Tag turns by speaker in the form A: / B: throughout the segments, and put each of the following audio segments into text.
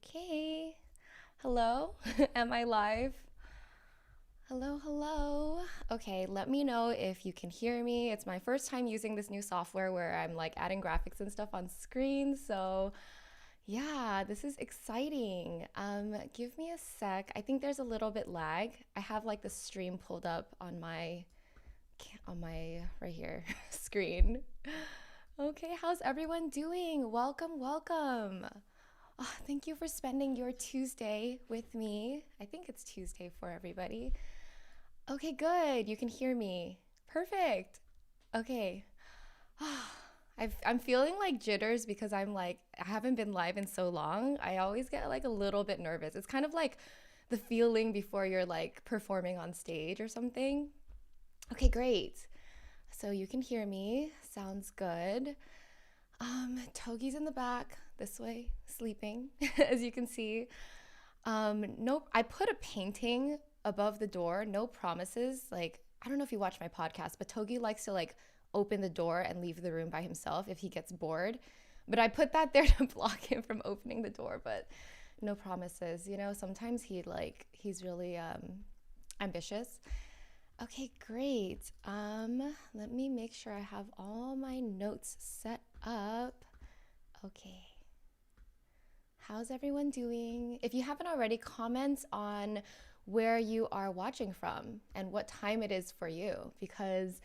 A: Okay. Hello? Am I live? Hello, hello. Okay, let me know if you can hear me. It's my first time using this new software where I'm like adding graphics and stuff on screen. So, yeah, this is exciting. Give me a sec. I think there's a little bit lag. I have like the stream pulled up on my right here screen. Okay, how's everyone doing? Welcome, welcome. Oh, thank you for spending your Tuesday with me. I think it's Tuesday for everybody. Okay, good. You can hear me. Perfect. Okay. I'm feeling like jitters because I haven't been live in so long. I always get like a little bit nervous. It's kind of like the feeling before you're like performing on stage or something. Okay, great. So you can hear me. Sounds good. Togi's in the back this way, sleeping, as you can see. Nope. I put a painting above the door, no promises. Like, I don't know if you watch my podcast, but Togi likes to like open the door and leave the room by himself if he gets bored. But I put that there to block him from opening the door, but no promises. Sometimes he's really ambitious. Okay, great. Let me make sure I have all my notes set up. Okay. How's everyone doing? If you haven't already, comment on where you are watching from and what time it is for you, because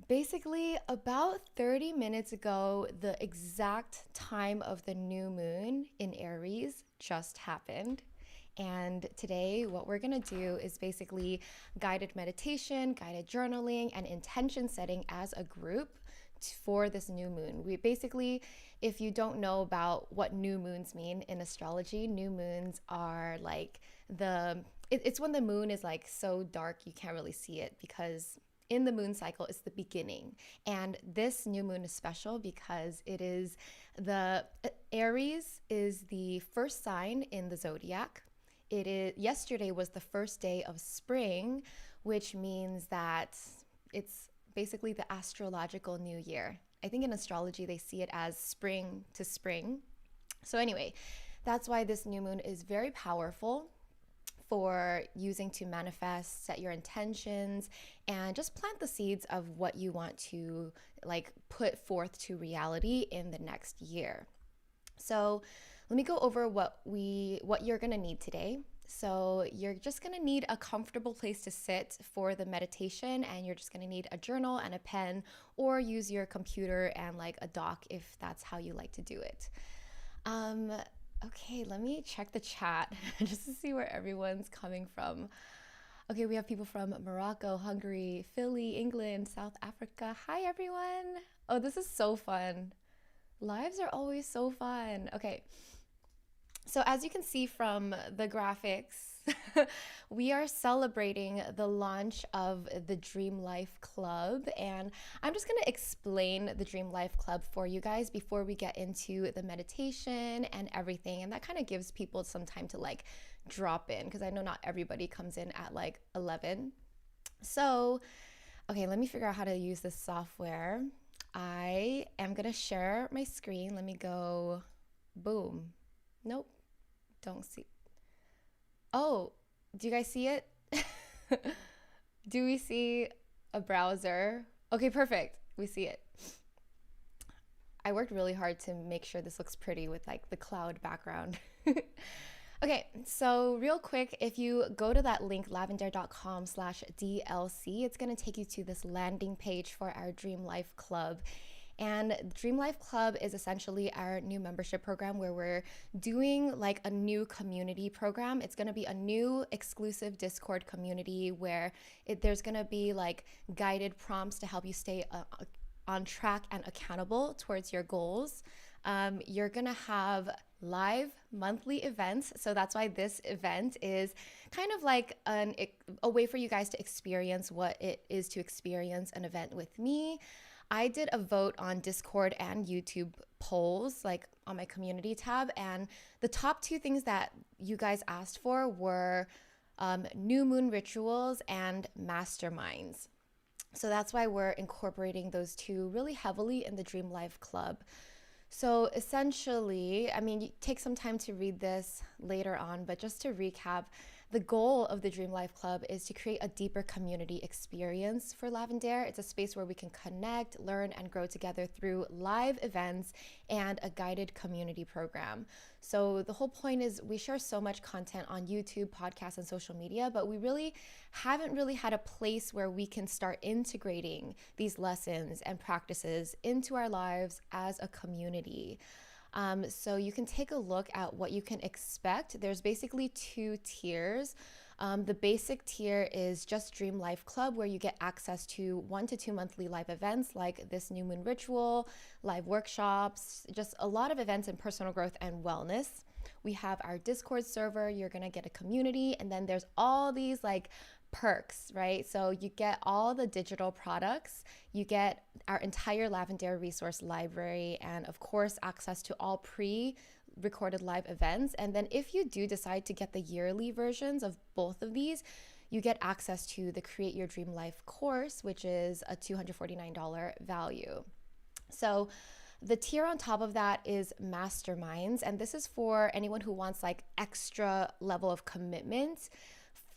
A: basically about 30 minutes ago, the exact time of the new moon in Aries just happened. And today, what we're gonna do is basically guided meditation, guided journaling, and intention setting as a group for this new moon. We basically, if you don't know about what new moons mean in astrology, new moons are like it's when the moon is like so dark you can't really see it, because in the moon cycle it's the beginning. And this new moon is special because it is the Aries is the first sign in the zodiac. Yesterday was the first day of spring, which means that it's basically the astrological new year. I think in astrology they see it as spring to spring. So anyway, that's why this new moon is very powerful for using to manifest, set your intentions, and just plant the seeds of what you want to like put forth to reality in the next year. So let me go over what you're gonna need today. So you're just gonna need a comfortable place to sit for the meditation, and you're just gonna need a journal and a pen, or use your computer and like a doc if that's how you like to do it. Um, okay, let me check the chat just to see where everyone's coming from. Okay, we have people from Morocco, Hungary, Philly, England, South Africa. Hi, everyone. Oh, this is so fun. Lives are always so fun. Okay, so as you can see from the graphics, we are celebrating the launch of the Dream Life Club. And I'm just going to explain the Dream Life Club for you guys before we get into the meditation and everything. And that kind of gives people some time to like drop in, because I know not everybody comes in at like 11. So, okay, let me figure out how to use this software. I am going to share my screen. Let me go, boom. Nope. Don't see. Oh, do you guys see it? Do we see a browser? Okay, perfect. We see it. I worked really hard to make sure this looks pretty with like the cloud background. Okay, so real quick, if you go to that link, lavender.com/DLC, it's gonna take you to this landing page for our Dream Life Club. And Dream Life Club is essentially our new membership program where we're doing like a new community program. It's going to be a new exclusive Discord community where there's going to be like guided prompts to help you stay on track and accountable towards your goals. You're going to have live monthly events. So that's why this event is kind of like a way for you guys to experience what it is to experience an event with me. I did a vote on Discord and YouTube polls, like on my community tab, and the top two things that you guys asked for were new moon rituals and masterminds. So that's why we're incorporating those two really heavily in the Dream Life Club. So essentially, I mean, you take some time to read this later on, but just to recap, the goal of the Dream Life Club is to create a deeper community experience for Lavender. It's a space where we can connect, learn, and grow together through live events and a guided community program. So the whole point is we share so much content on YouTube, podcasts, and social media, but we really haven't really had a place where we can start integrating these lessons and practices into our lives as a community. So you can take a look at what you can expect. There's basically two tiers. The basic tier is just Dream Life Club, where you get access to 1 to 2 monthly live events like this new moon ritual, live workshops, just a lot of events in personal growth and wellness. We have our Discord server, you're gonna get a community, and then there's all these like perks, right? So you get all the digital products, you get our entire Lavender resource library, and of course, access to all pre-recorded live events. And then if you do decide to get the yearly versions of both of these, you get access to the Create Your Dream Life course, which is a $249 value. So the tier on top of that is Masterminds, and this is for anyone who wants like extra level of commitment,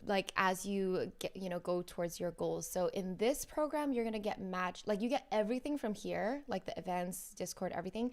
A: like as you get, go towards your goals. So in this program, you're going to get matched, like you get everything from here, like the events, Discord, everything.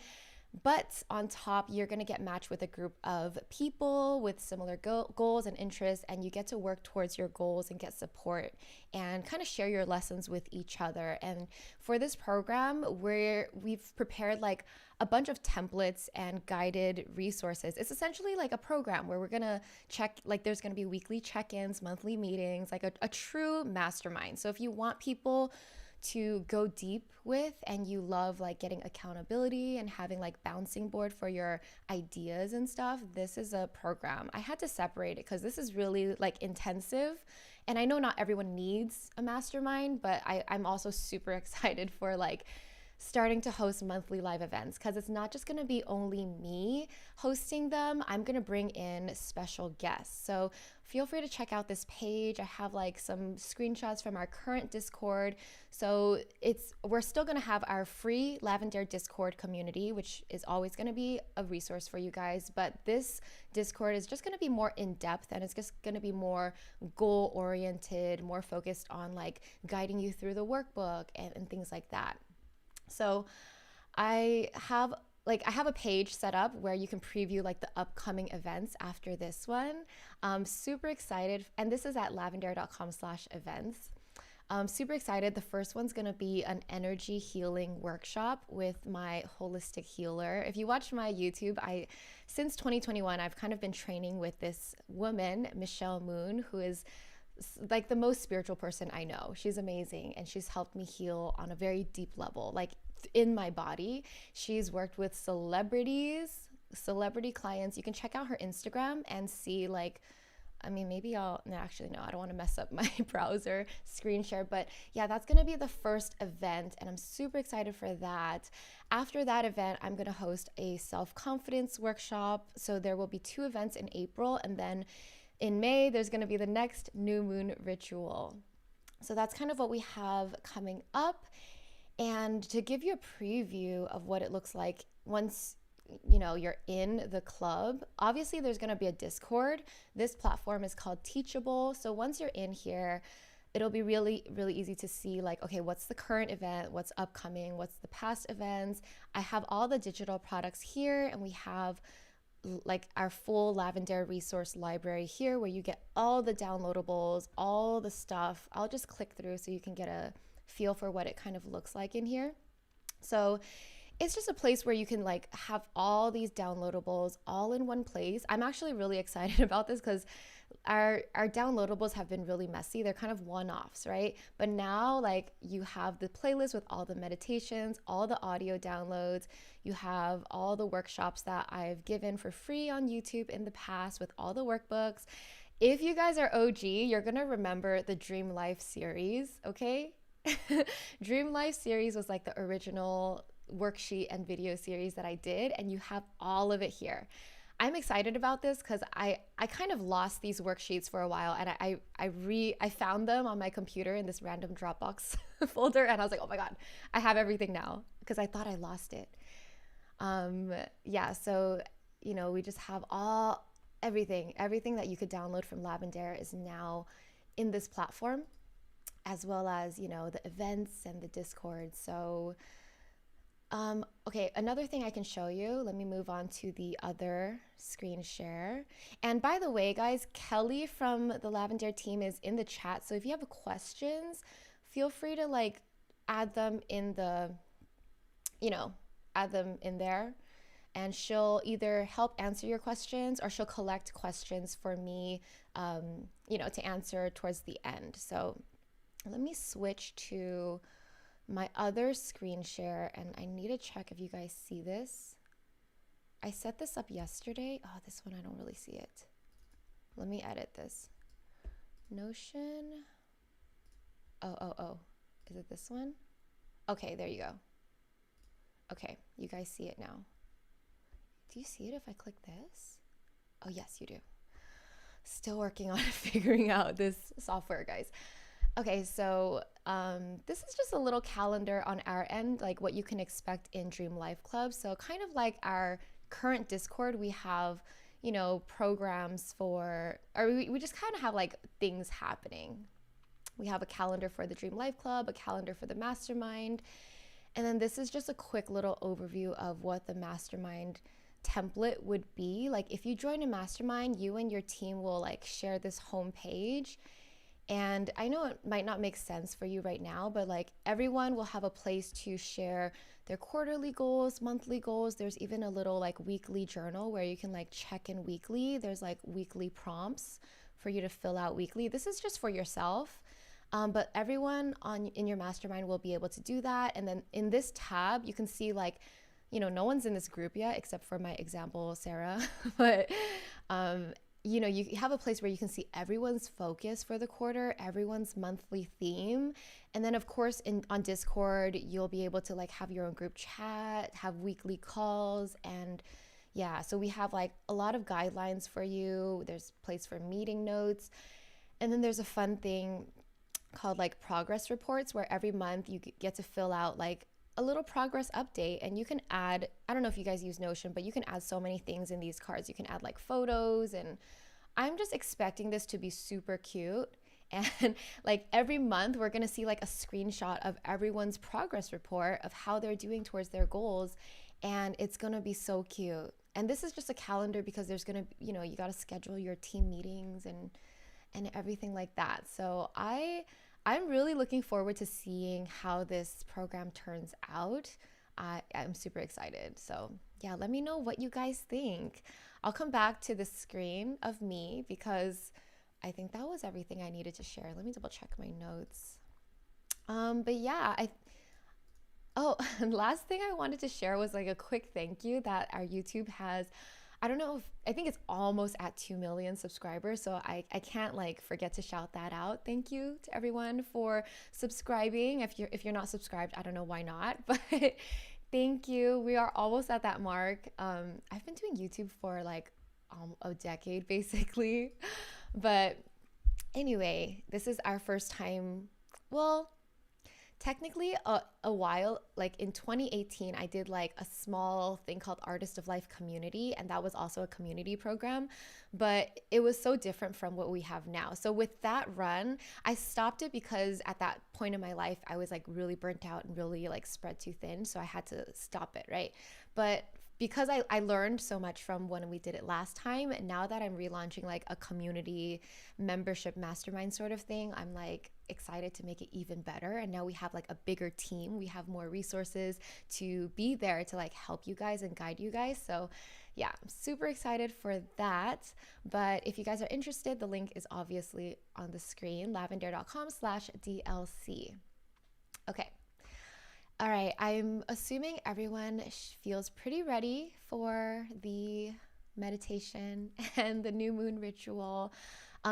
A: But on top, you're going to get matched with a group of people with similar goals and interests, and you get to work towards your goals and get support and kind of share your lessons with each other. And for this program, we've prepared like a bunch of templates and guided resources. It's essentially like a program where we're going to check, like there's going to be weekly check-ins, monthly meetings, like a true mastermind. So if you want people to go deep with and you love like getting accountability and having like bouncing board for your ideas and stuff, this is a program. I had to separate it because this is really like intensive, and I know not everyone needs a mastermind, but I'm also super excited for like starting to host monthly live events, because it's not just going to be only me hosting them. I'm going to bring in special guests. So feel free to check out this page. I have like some screenshots from our current Discord. So we're still going to have our free Lavender Discord community, which is always going to be a resource for you guys. But this Discord is just going to be more in depth, and it's just going to be more goal oriented, more focused on like guiding you through the workbook and things like that. So I have a page set up where you can preview like the upcoming events after this one. I'm super excited. And this is at lavender.com/events. I'm super excited. The first one's going to be an energy healing workshop with my holistic healer. If you watch my YouTube, since 2021, I've kind of been training with this woman, Michelle Moon, who is like the most spiritual person I know. She's amazing, and she's helped me heal on a very deep level, like in my body. She's worked with celebrity clients. You can check out her Instagram and see like, I mean, maybe no, I don't want to mess up my browser screen share, but yeah, that's going to be the first event, and I'm super excited for that. After that event, I'm going to host a self-confidence workshop. So there will be 2 events in April, and then in May, there's going to be the next new moon ritual. So that's kind of what we have coming up. And to give you a preview of what it looks like once you're in the club, obviously there's going to be a Discord. This platform is called Teachable. So once you're in here, it'll be really, really easy to see like, okay, what's the current event? What's upcoming? What's the past events? I have all the digital products here, and we have like our full Lavender resource library here where you get all the downloadables, all the stuff. I'll just click through so you can get a feel for what it kind of looks like in here. So it's just a place where you can like have all these downloadables all in one place. I'm actually really excited about this because our downloadables have been really messy. They're kind of one-offs, right? But now like you have the playlist with all the meditations, all the audio downloads. You have all the workshops that I've given for free on YouTube in the past with all the workbooks. If you guys are OG, you're gonna remember the Dream Life series, okay? Dream Life series was like the original worksheet and video series that I did, and you have all of it here. I'm excited about this because I kind of lost these worksheets for a while, and I found them on my computer in this random Dropbox folder, and I was like, oh my God, I have everything now, because I thought I lost it. Um, yeah, so we just have everything that you could download from Lavender is now in this platform, as well as the events and the Discord. So okay, another thing I can show you. Let me move on to the other screen share. And by the way, guys, Kelly from the Lavender team is in the chat. So if you have questions, feel free to like add them in the, you know, add them in there. And she'll either help answer your questions or she'll collect questions for me, to answer towards the end. So let me switch to my other screen share, and I need to check if you guys see this. I set this up yesterday. Oh, this one I don't really see it. Let me edit this. Notion. Oh. Is it this one? Okay, there you go. Okay, you guys see it now. Do you see it if I click this? Oh, yes, you do. Still working on figuring out this software, guys. Okay, so this is just a little calendar on our end, like what you can expect in Dream Life Club. So kind of like our current Discord, we have, programs for, or we just kind of have like things happening. We have a calendar for the Dream Life Club, a calendar for the Mastermind. And then this is just a quick little overview of what the Mastermind template would be. Like if you join a Mastermind, you and your team will like share this homepage. And I know it might not make sense for you right now, but like everyone will have a place to share their quarterly goals, monthly goals. There's even a little like weekly journal where you can like check in weekly. There's like weekly prompts for you to fill out weekly. This is just for yourself. But everyone in your mastermind will be able to do that. And then in this tab, you can see like, no one's in this group yet except for my example, Sarah. But you have a place where you can see everyone's focus for the quarter, everyone's monthly theme. And then of course on Discord, you'll be able to like have your own group chat, have weekly calls. And yeah, so we have like a lot of guidelines for you. There's a place for meeting notes. And then there's a fun thing called like progress reports, where every month you get to fill out like a little progress update, and you can add, I don't know if you guys use Notion, but you can add so many things in these cards. You can add like photos, and I'm just expecting this to be super cute. And like every month we're going to see like a screenshot of everyone's progress report of how they're doing towards their goals, and it's going to be so cute. And this is just a calendar because there's going to, you got to schedule your team meetings and everything like that. So I'm really looking forward to seeing how this program turns out. I'm super excited. So yeah, let me know what you guys think. I'll come back to the screen of me because I think that was everything I needed to share. Let me double check my notes. But yeah, and last thing I wanted to share was like a quick thank you that our YouTube has. I think it's almost at 2 million subscribers. So I can't like forget to shout that out. Thank you to everyone for subscribing. If you're not subscribed, I don't know why not, but thank you. We are almost at that mark. I've been doing YouTube for like a decade basically. But anyway, this is our first time. Well, technically a while, like in 2018 I did like a small thing called Artist of Life Community, and that was also a community program, but it was so different from what we have now. So with that run, I stopped it because at that point in my life I was like really burnt out and really like spread too thin, so I had to stop it, right? But because I learned so much from when we did it last time, and now that I'm relaunching like a community membership mastermind sort of thing, I'm like excited to make it even better. And now we have like a bigger team. We have more resources to be there to like help you guys and guide you guys. So yeah, I'm super excited for that. But if you guys are interested, the link is obviously on the screen, lavender.com/DLC. Okay. All right, I'm assuming everyone feels pretty ready for the meditation and the new moon ritual.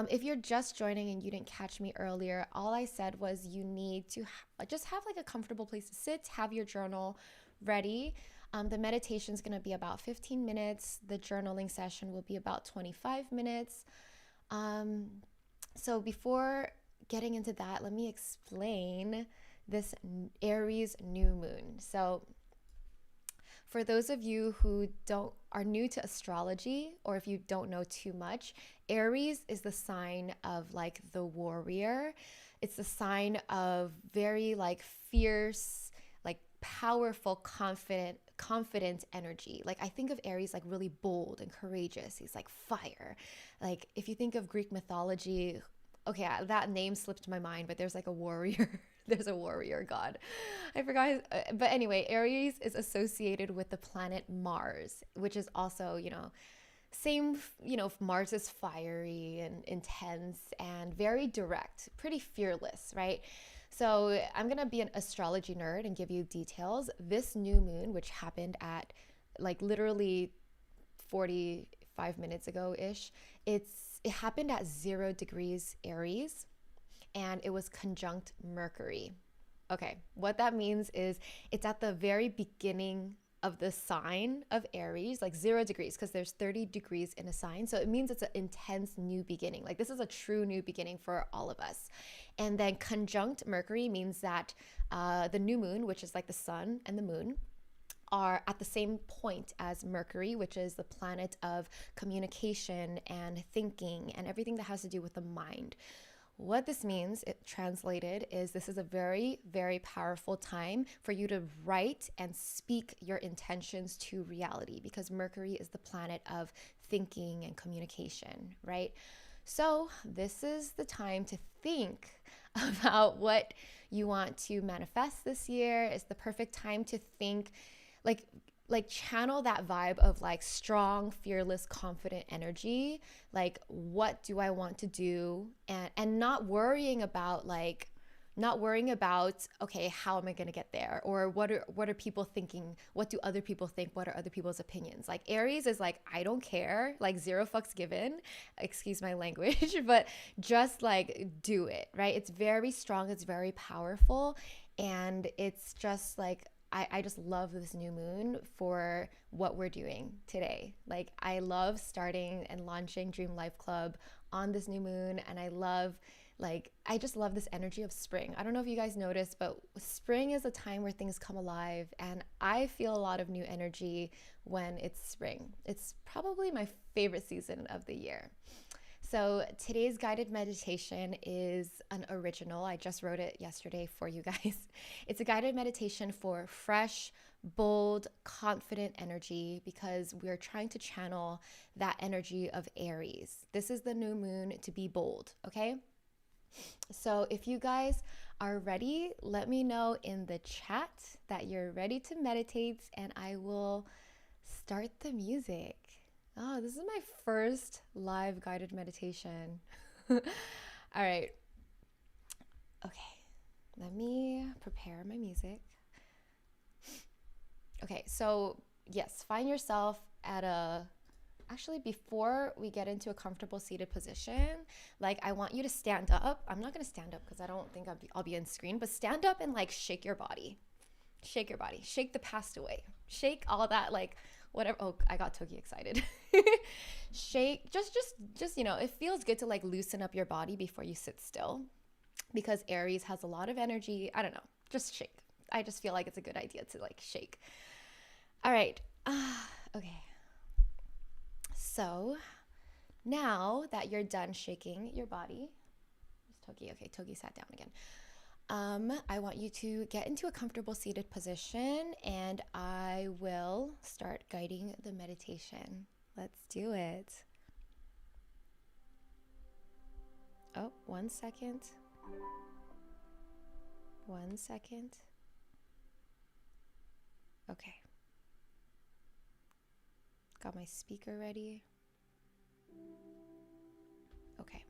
A: If you're just joining and you didn't catch me earlier, all I said was you need to just have like a comfortable place to sit, have your journal ready. The meditation is going to be about 15 minutes. The journaling session will be about 25 minutes. So before getting into that, let me explain this Aries new moon. So For those of you who are new to astrology, or if you don't know too much, Aries is the sign of like the warrior. It's the sign of very like fierce, like powerful, confident energy. Like I think of Aries like really bold and courageous. He's like fire. Like if you think of Greek mythology, okay, that name slipped my mind, but there's like a warrior. There's a warrior god. I forgot but anyway, Aries is associated with the planet Mars, which is also, same, Mars is fiery and intense and very direct, pretty fearless, right? So I'm going to be an astrology nerd and give you details. This new moon, which happened at like literally 45 minutes ago-ish, it happened at 0 degrees Aries, and it was conjunct Mercury. Okay, what that means is it's at the very beginning of the sign of Aries, like 0 degrees, because there's 30 degrees in a sign. So it means it's an intense new beginning. Like this is a true new beginning for all of us. And then conjunct Mercury means that the new moon, which is like the sun and the moon, are at the same point as Mercury, which is the planet of communication and thinking and everything that has to do with the mind. What this means, it translated, is this is a very, very powerful time for you to write and speak your intentions to reality, because Mercury is the planet of thinking and communication, right? So this is the time to think about what you want to manifest this year. It's the perfect time to think, like channel that vibe of like strong, fearless, confident energy. Like, what do I want to do? And not worrying about okay, how am I going to get there? Or what are people thinking? What do other people think? What are other people's opinions? Like Aries is like, I don't care, like zero fucks given, excuse my language, but just like do it, right? It's very strong. It's very powerful. And it's just like, I just love this new moon for what we're doing today. Like I love starting and launching Dream Life Club on this new moon. And I just love this energy of spring. I don't know if you guys noticed, but spring is a time where things come alive. And I feel a lot of new energy when it's spring. It's probably my favorite season of the year. So today's guided meditation is an original. I just wrote it yesterday for you guys. It's a guided meditation for fresh, bold, confident energy, because we're trying to channel that energy of Aries. This is the new moon to be bold, okay? So if you guys are ready, let me know in the chat that you're ready to meditate, and I will start the music. Oh, this is my first live guided meditation. All right. Okay, let me prepare my music. Okay, so yes, find yourself actually before we get into a comfortable seated position, like I want you to stand up. I'm not gonna stand up because I don't think I'll be on screen, but stand up and like shake your body. Shake your body, shake the past away. Shake all that like whatever. Oh, I got Toki excited. Shake, just, it feels good to like loosen up your body before you sit still, because Aries has a lot of energy. I don't know, just shake. I just feel like it's a good idea to like shake. All right. Okay. So now that you're done shaking your body, Toki, okay, Toki sat down again. I want you to get into a comfortable seated position, and I will start guiding the meditation. Let's do it. Oh, 1 second. 1 second. Okay. Got my speaker ready. Okay.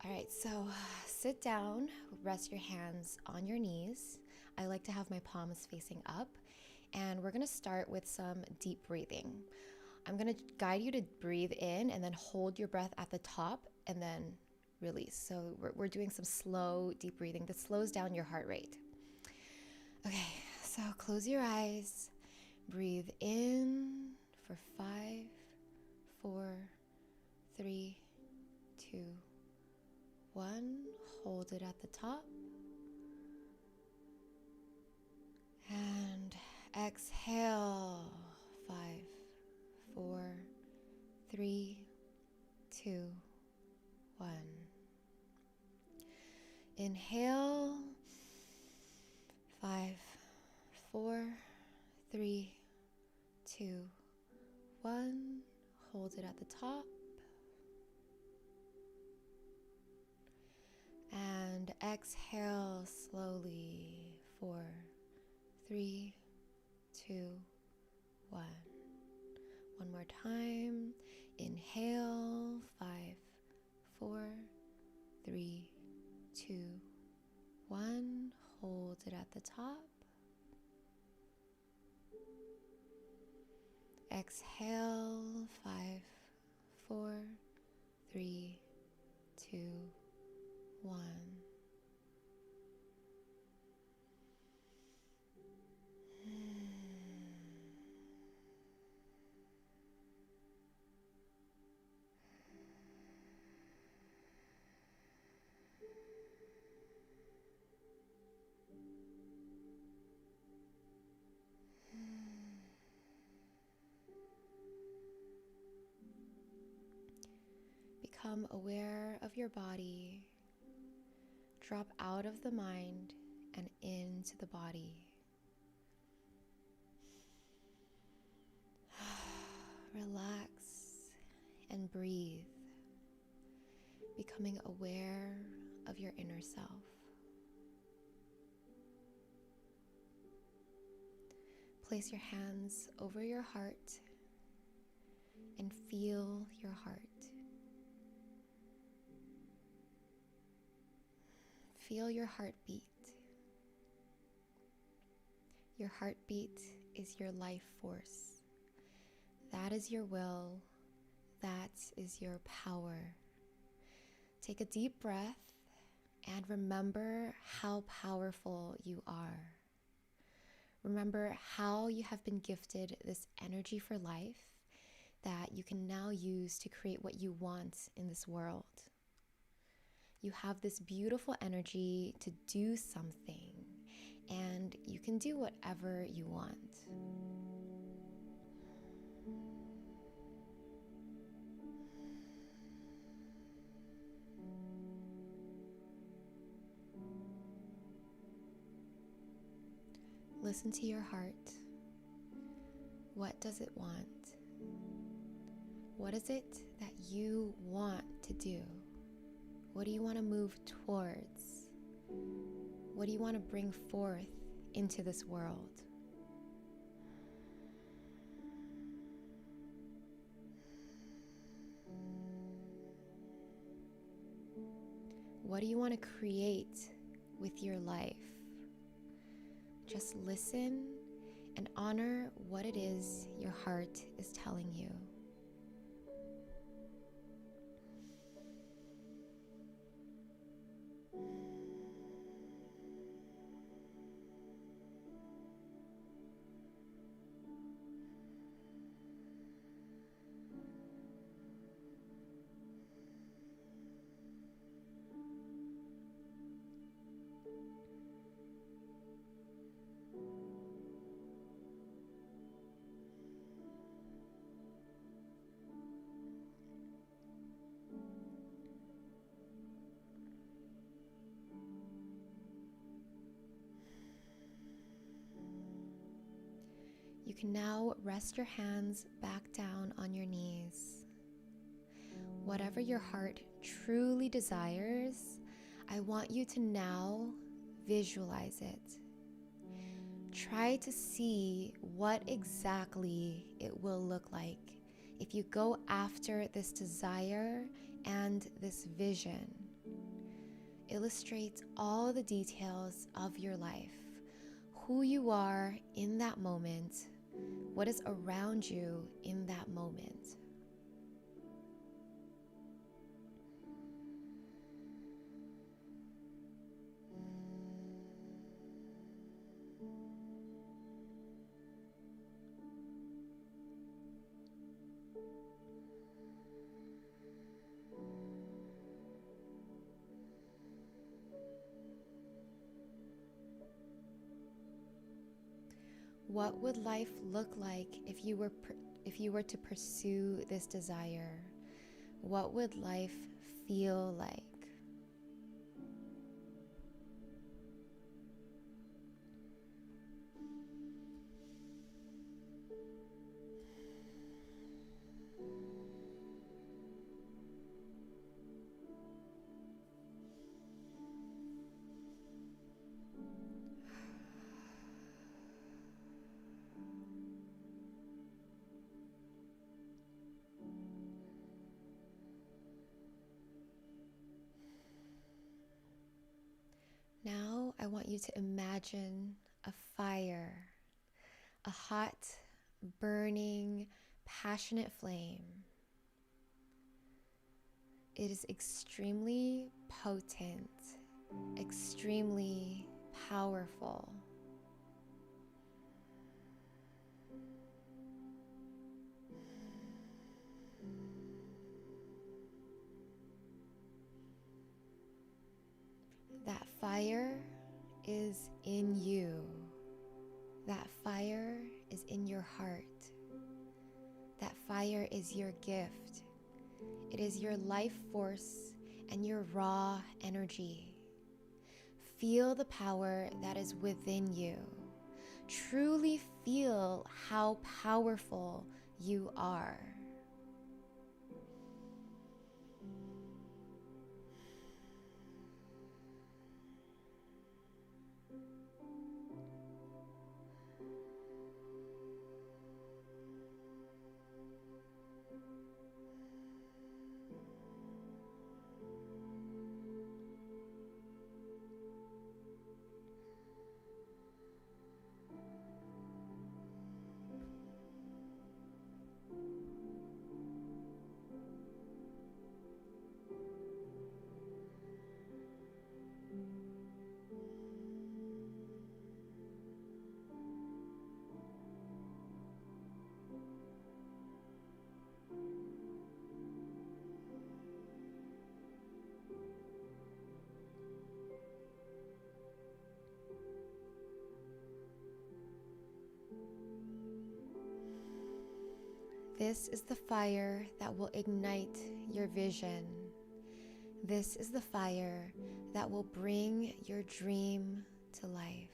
A: All right, so sit down, rest your hands on your knees. I like to have my palms facing up, and we're gonna start with some deep breathing. I'm gonna guide you to breathe in and then hold your breath at the top and then release. So we're doing some slow, deep breathing that slows down your heart rate. Okay, so close your eyes, breathe in for 5, 4, 3, 2, 1, hold it at the top, and 3, 2, 1. Inhale. 5, 4, 3, 2, 1. Hold it at the top. And exhale slowly. 4, 3, 2, 1. One more time. Inhale. 5, 4, 3, 2, 1. Hold it at the top. Exhale. 5, 4, 3, 2, 1. Become aware of your body. Drop out of the mind and into the body. Relax and breathe, becoming aware of your inner self. Place your hands over your heart and feel your heart. Feel your heartbeat. Your heartbeat is your life force. That is your will. That is your power. Take a deep breath and remember how powerful you are. Remember how you have been gifted this energy for life that you can now use to create what you want in this world. You have this beautiful energy to do something, and you can do whatever you want. Listen to your heart. What does it want? What is it that you want to do? What do you want to move towards? What do you want to bring forth into this world? What do you want to create with your life? Just listen and honor what it is your heart is telling you. You can now rest your hands back down on your knees. Whatever your heart truly desires, I want you to now visualize it. Try to see what exactly it will look like if you go after this desire and this vision. Illustrate all the details of your life, who you are in that moment, what is around you in that moment. What would life look like if you were if you were to pursue this desire, what would life feel like? Now I want you to imagine a fire, a hot, burning, passionate flame. It is extremely potent, extremely powerful. That fire is in you. That fire is in your heart. That fire is your gift. It is your life force and your raw energy. Feel the power that is within you. Truly feel how powerful you are. This is the fire that will ignite your vision. This is the fire that will bring your dream to life.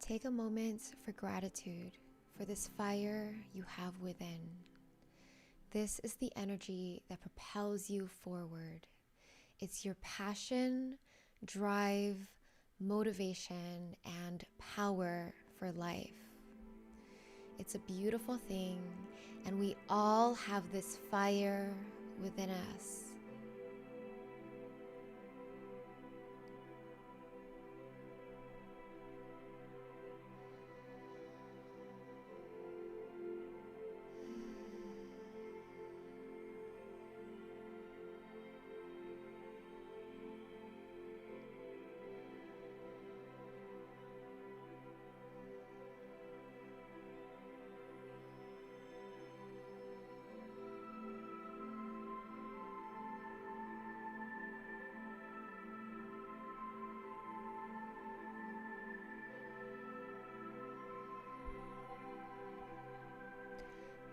A: Take a moment for gratitude for this fire you have within. This is the energy that propels you forward. It's your passion, drive, motivation, and power for life. It's a beautiful thing, and we all have this fire within us.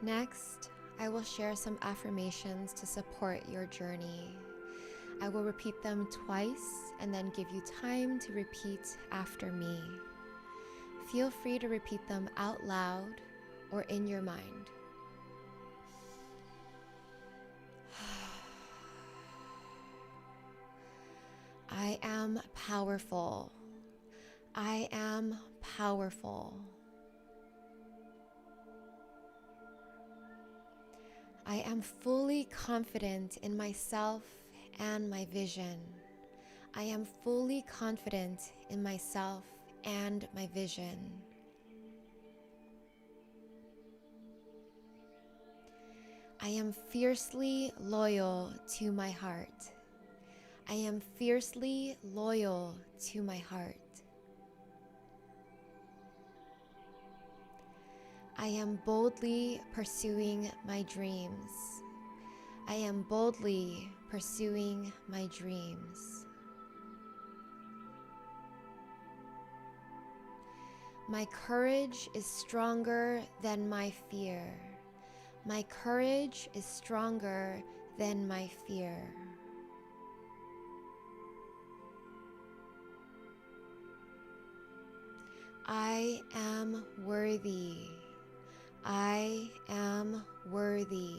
A: Next, I will share some affirmations to support your journey. I will repeat them twice and then give you time to repeat after me. Feel free to repeat them out loud or in your mind. I am powerful. I am powerful. I am fully confident in myself and my vision. I am fully confident in myself and my vision. I am fiercely loyal to my heart. I am fiercely loyal to my heart. I am boldly pursuing my dreams. I am boldly pursuing my dreams. My courage is stronger than my fear. My courage is stronger than my fear. I am worthy. I am worthy.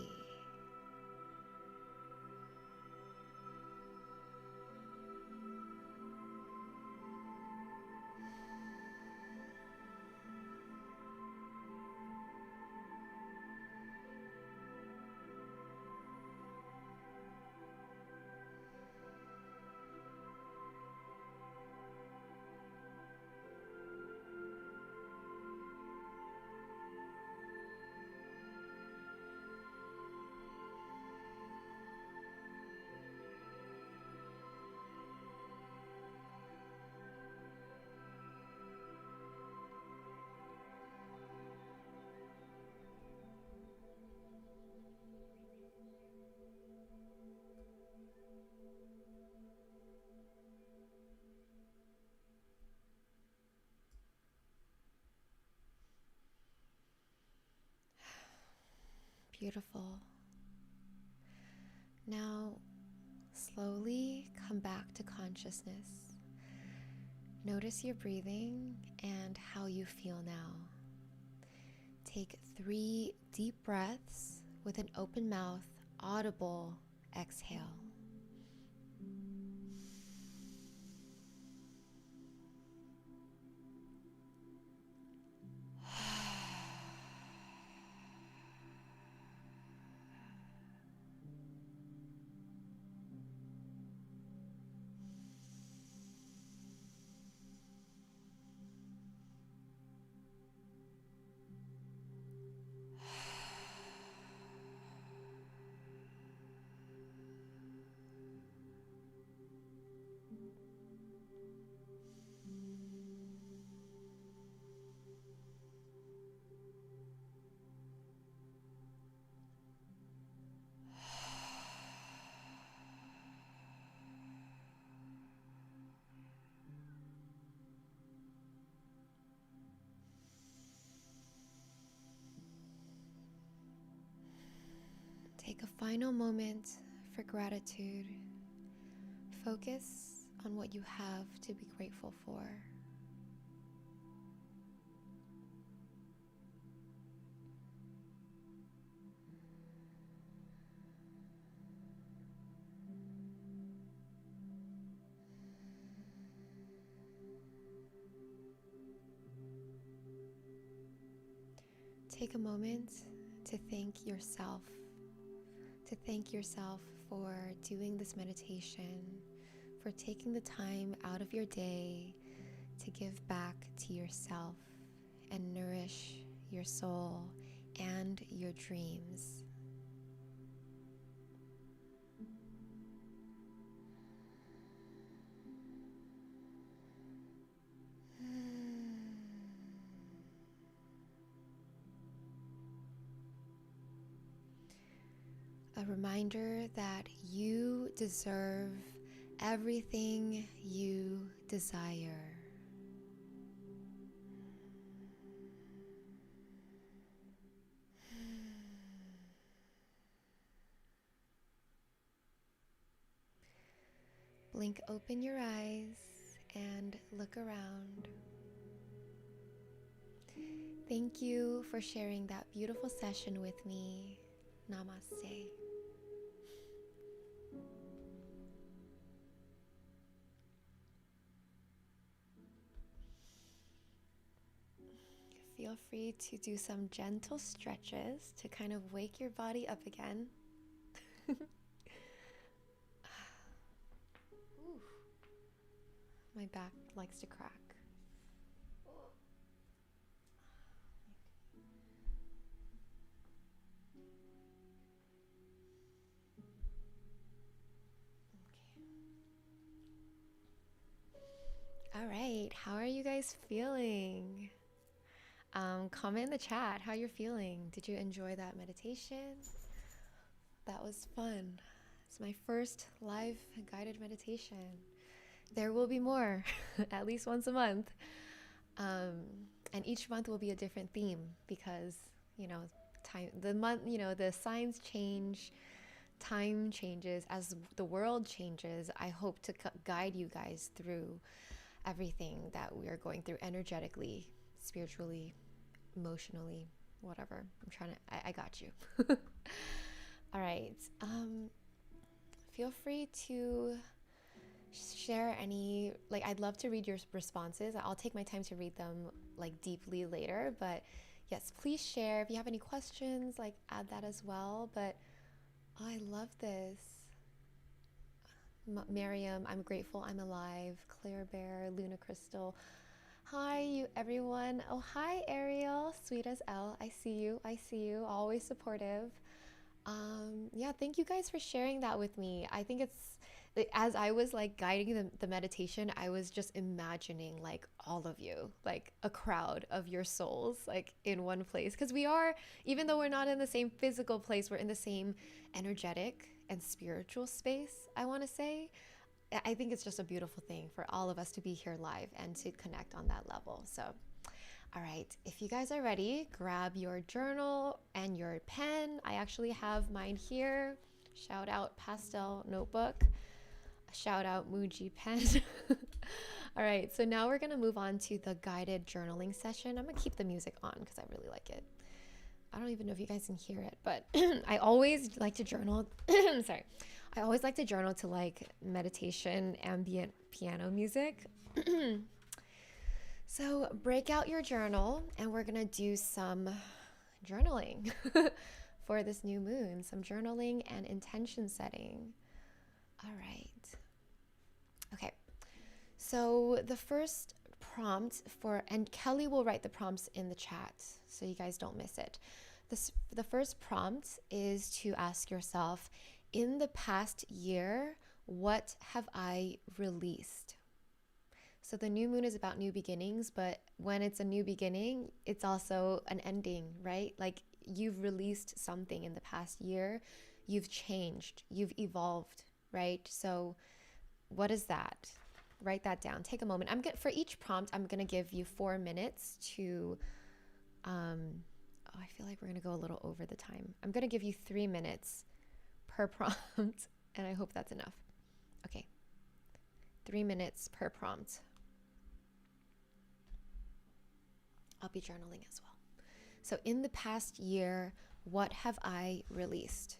A: Beautiful. Now, slowly come back to consciousness. Notice your breathing and how you feel now. Take 3 deep breaths with an open mouth, audible exhale. Take a final moment for gratitude. Focus on what you have to be grateful for. Take a moment to thank yourself. To thank yourself for doing this meditation, for taking the time out of your day to give back to yourself and nourish your soul and your dreams. A reminder that you deserve everything you desire. Blink open your eyes and look around. Thank you for sharing that beautiful session with me. Namaste. feel free to do some gentle stretches to kind of wake your body up again. Ooh, my back likes to crack. All right, how are you guys feeling? Comment in the chat how you're feeling. Did you enjoy that meditation? That was fun. It's my first live guided meditation. There will be more, at least once a month. And each month will be a different theme because, the signs change, time changes. As the world changes, I hope to guide you guys through everything that we are going through energetically, spiritually, emotionally, whatever. I got you. All right. Feel free to share any, I'd love to read your responses. I'll take my time to read them deeply later, but yes, please share. If you have any questions, add that as well. But I love this. Miriam, I'm grateful I'm alive. Claire Bear, Luna Crystal. Hi, you everyone. Oh, hi, Ariel. Sweet as L. I see you. Always supportive. Yeah, thank you guys for sharing that with me. I think as I was guiding the meditation, I was just imagining all of you, a crowd of your souls, in one place. Because we are, even though we're not in the same physical place, we're in the same energetic and spiritual space, I want to say. I think it's just a beautiful thing for all of us to be here live and to connect on that level. So, all right, if you guys are ready, grab your journal and your pen. I actually have mine here. Shout out Pastel Notebook. Shout out Muji Pen. All right, so now we're going to move on to the guided journaling session. I'm going to keep the music on because I really like it. I don't even know if you guys can hear it, but I always like to journal. Sorry. I always like to journal to meditation, ambient piano music. So break out your journal and we're going to do some journaling for this new moon, some journaling and intention setting. All right. Okay. So the first prompt and Kelly will write the prompts in the chat so you guys don't miss it. The first prompt is to ask yourself, in the past year, what have I released? So the new moon is about new beginnings, but when it's a new beginning, it's also an ending, right? You've released something in the past year, you've changed, you've evolved, right? So what is that? Write that down. Take a moment. For each prompt, I'm going to give you 4 minutes to, I feel like we're going to go a little over the time. I'm going to give you 3 minutes per prompt, and I hope that's enough. Okay. 3 minutes per prompt. I'll be journaling as well. So in the past year, what have I released?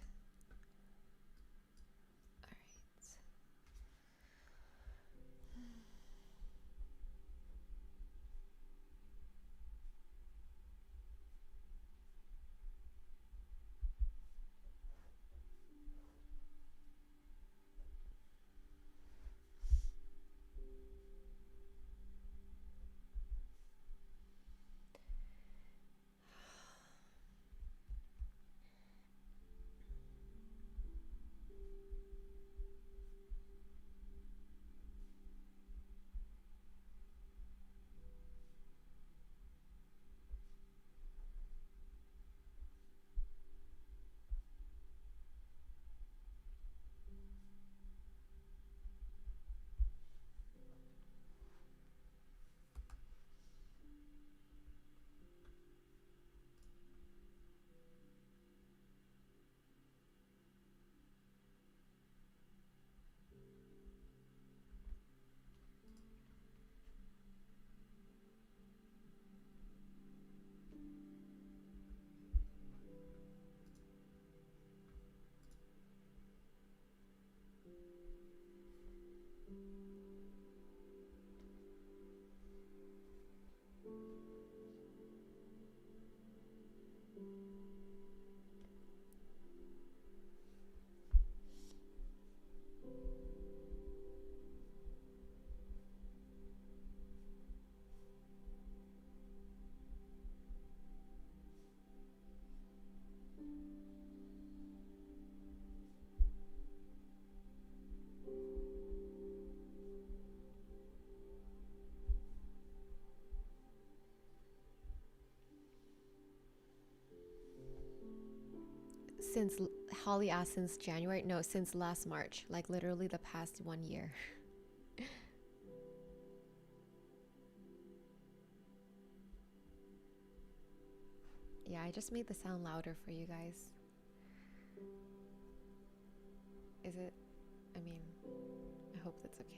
B: Since Holly asked, since January? No, since last March, like literally the past 1 year. Yeah, I just made the sound louder for you guys. Is it? I mean, I hope that's okay.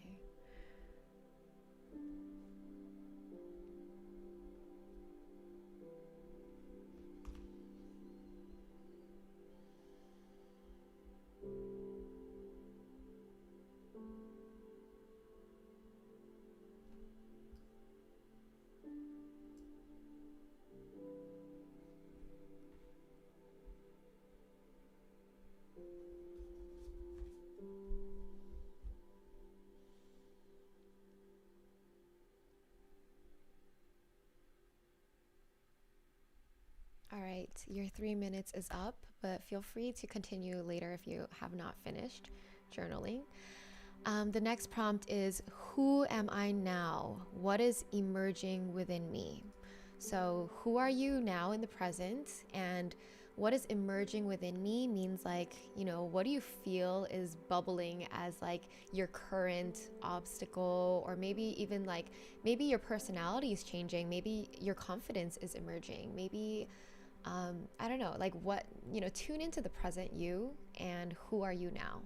B: All right, your 3 minutes is up, but feel free to continue later if you have not finished journaling. The next prompt is, who am I now? What is emerging within me? So, who are you now in the present? And what is emerging within me means, like, what do you feel is bubbling as like your current obstacle, or maybe even like maybe your personality is changing, maybe your confidence is emerging, maybe I don't know, like what, tune into the present you and who are you now?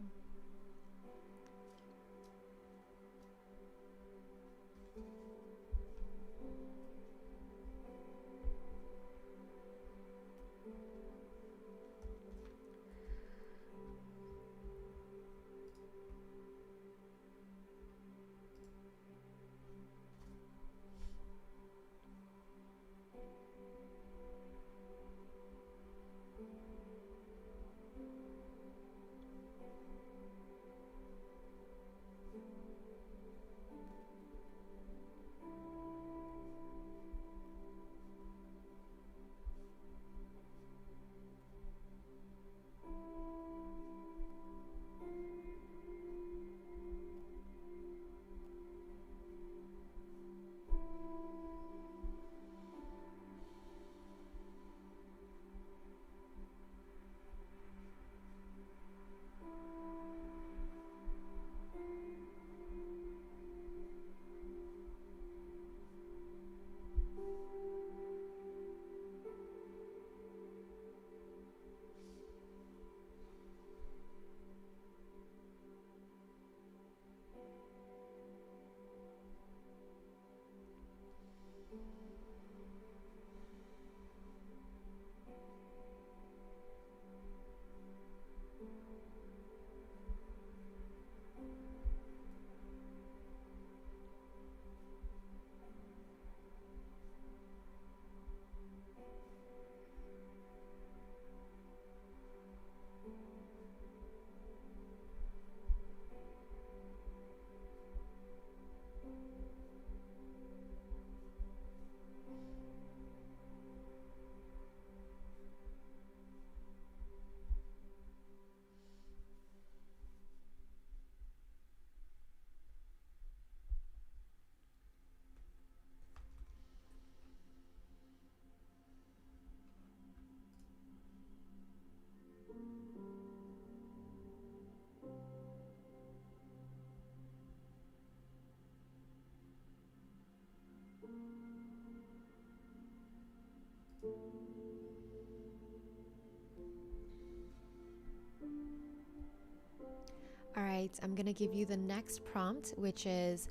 B: All right, I'm going to give you the next prompt, which is,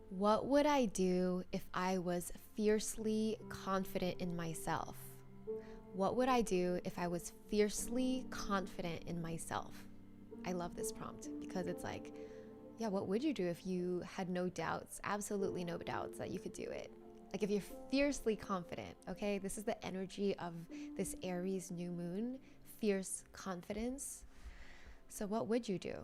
B: what would I do if I was fiercely confident in myself? What would I do if I was fiercely confident in myself? I love this prompt because it's like, yeah, what would you do if you had no doubts, absolutely no doubts that you could do it? Like if you're fiercely confident, okay? This is the energy of this Aries new moon, fierce confidence. So what would you do?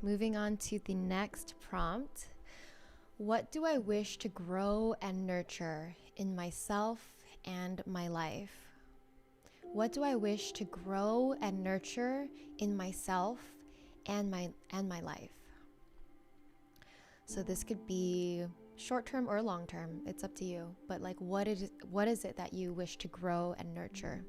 B: moving on to the next prompt. What do I wish to grow and nurture in myself and my life? What do I wish to grow and nurture in myself and my life? So this could be short term or long term. It's up to you. But like what is it that you wish to grow and nurture?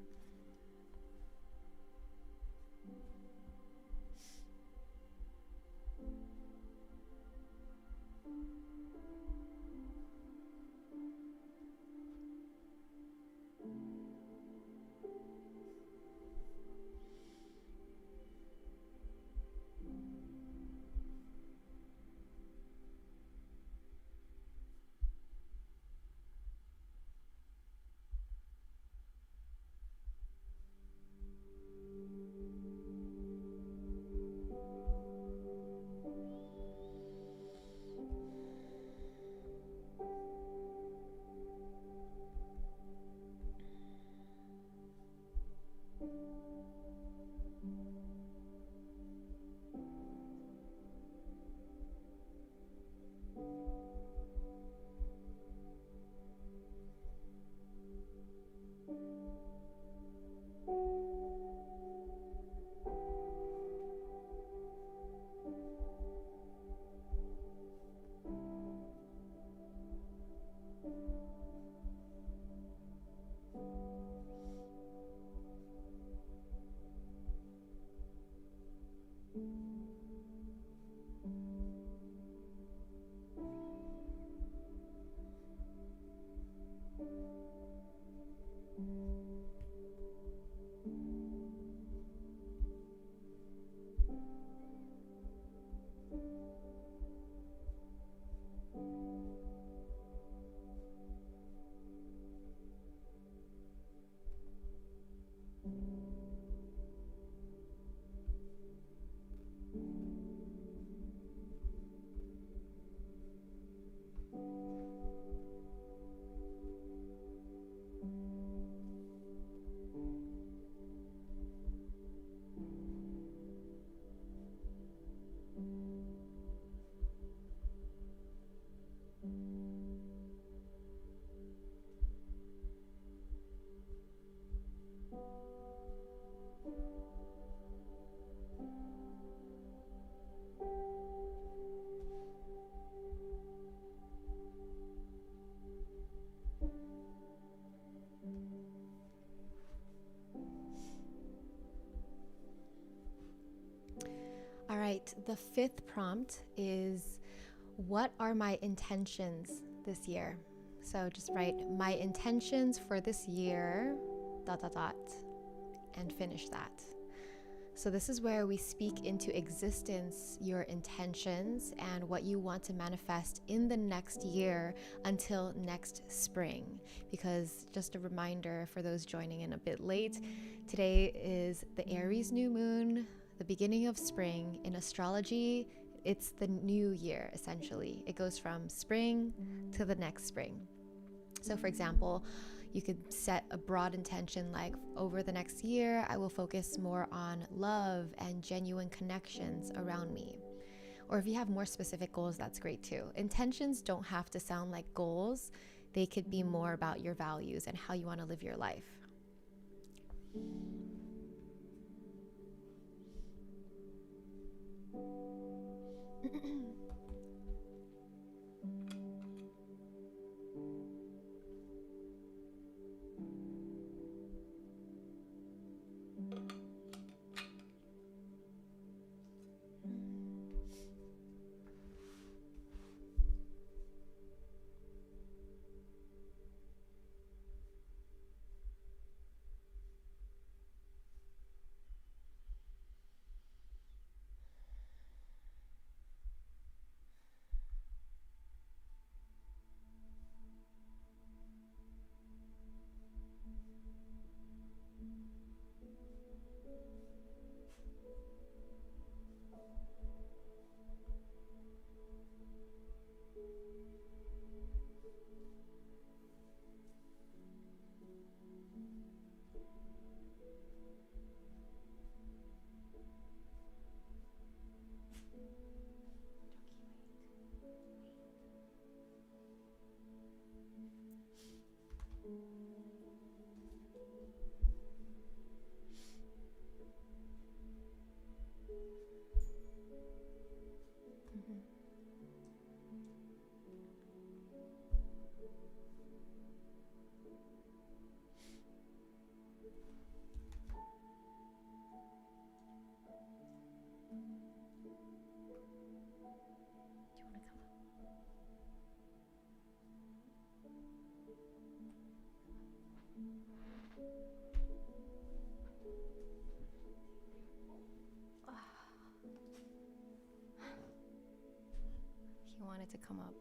B: All right, the fifth prompt is, what are my intentions this year? So just write my intentions for this year, dot, dot, dot, and finish that. So this is where we speak into existence your intentions and what you want to manifest in the next year until next spring. Because just a reminder for those joining in a bit late, today is the Aries new moon, the beginning of spring. In astrology, it's the new year, essentially. It goes from spring to the next spring. So for example, you could set a broad intention like, over the next year, I will focus more on love and genuine connections around me. Or if you have more specific goals, that's great too. Intentions don't have to sound like goals. They could be more about your values and how you want to live your life.
A: want it to come up.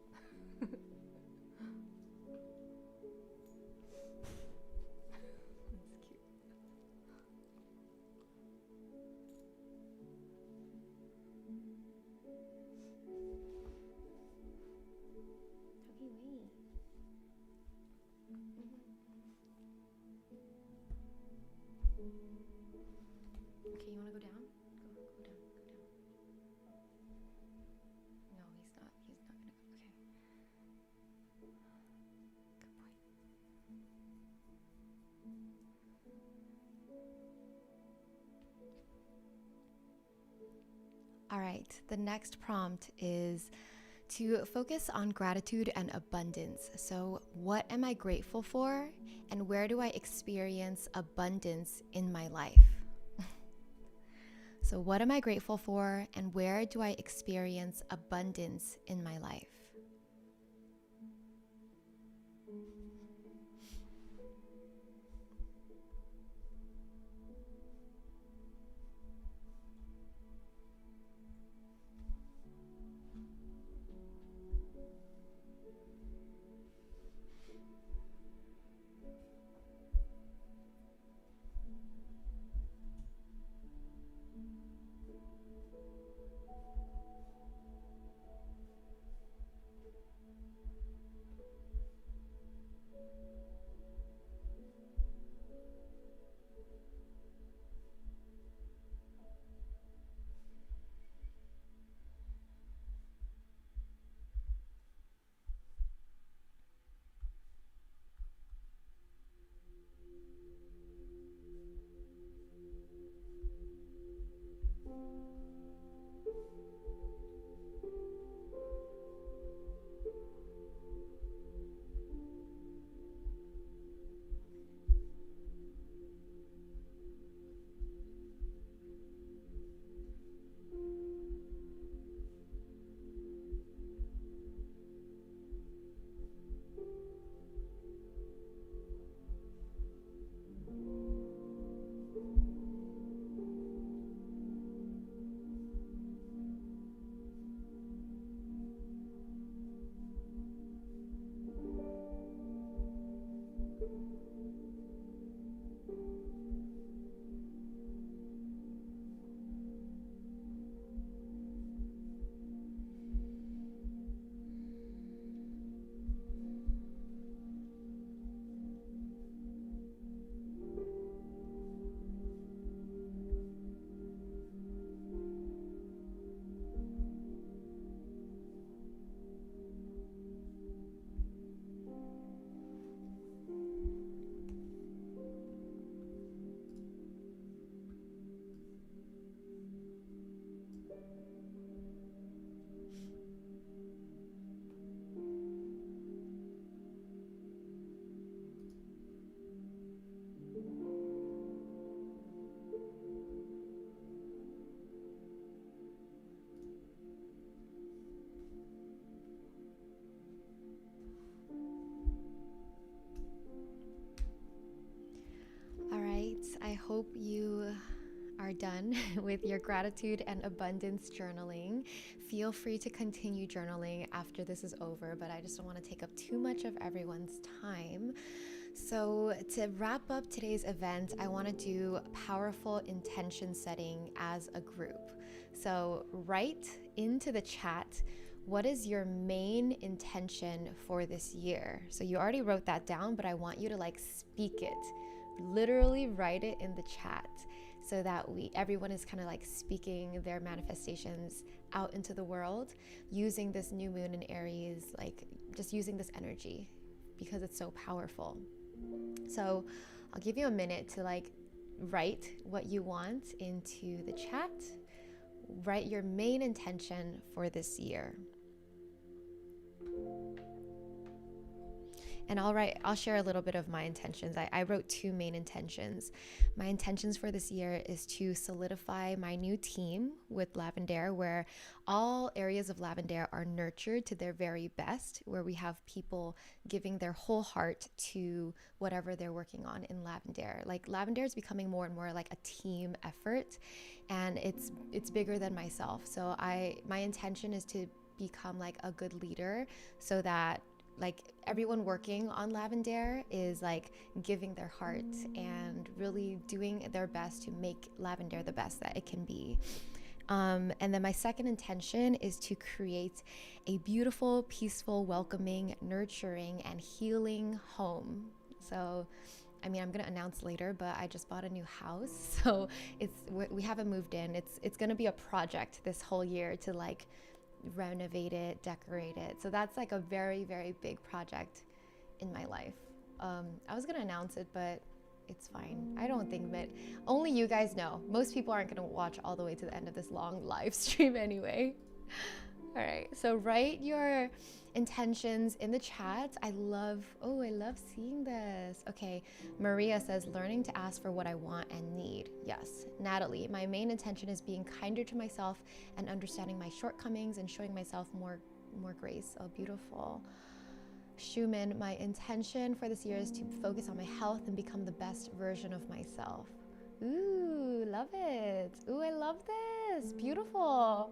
A: That's cute. Okay, wait. Okay, you want to go down? Go down, go down. No, he's not gonna go. Okay. Good boy.
B: All right, the next prompt is to focus on gratitude and abundance. So, what am I grateful for, and where do I experience abundance in my life? So, what am I grateful for, and where do I experience abundance in my life? All right, I hope you are done with your gratitude and abundance journaling. Feel free to continue journaling after this is over, but I just don't want to take up too much of everyone's time. So, to wrap up today's event, I want to do powerful intention setting as a group. So, write into the chat, what is your main intention for this year? So, you already wrote that down, but I want you to speak it. Literally write it in the chat so that everyone is kind of speaking their manifestations out into the world using this new moon in Aries, just using this energy because it's so powerful. So I'll give you a minute to write what you want into the chat. Write your main intention for this year. And I'll share a little bit of my intentions. I wrote 2 main intentions. My intentions for this year is to solidify my new team with Lavendare, where all areas of Lavendare are nurtured to their very best, where we have people giving their whole heart to whatever they're working on in Lavendare. Lavendare is becoming more and more like a team effort, and it's bigger than myself. So my intention is to become like a good leader, so that like everyone working on Lavender is like giving their heart and really doing their best to make Lavender the best that it can be. And then my second intention is to create a beautiful, peaceful, welcoming, nurturing, and healing home. So, I mean, I'm gonna announce later, but I just bought a new house, so we haven't moved in. It's gonna be a project this whole year to like renovate it, decorate it. So that's like a very, very big project in my life. I was gonna announce it, but it's fine. I don't think that only you guys know. Most people aren't gonna watch all the way to the end of this long live stream anyway. All right, so write your intentions in the chat. I love seeing this. Okay, Maria says, learning to ask for what I want and need. Yes. Natalie, my main intention is being kinder to myself and understanding my shortcomings and showing myself more grace. Oh, beautiful. Schumann, my intention for this year is to focus on my health and become the best version of myself. Ooh, love it. Ooh, I love this. Beautiful.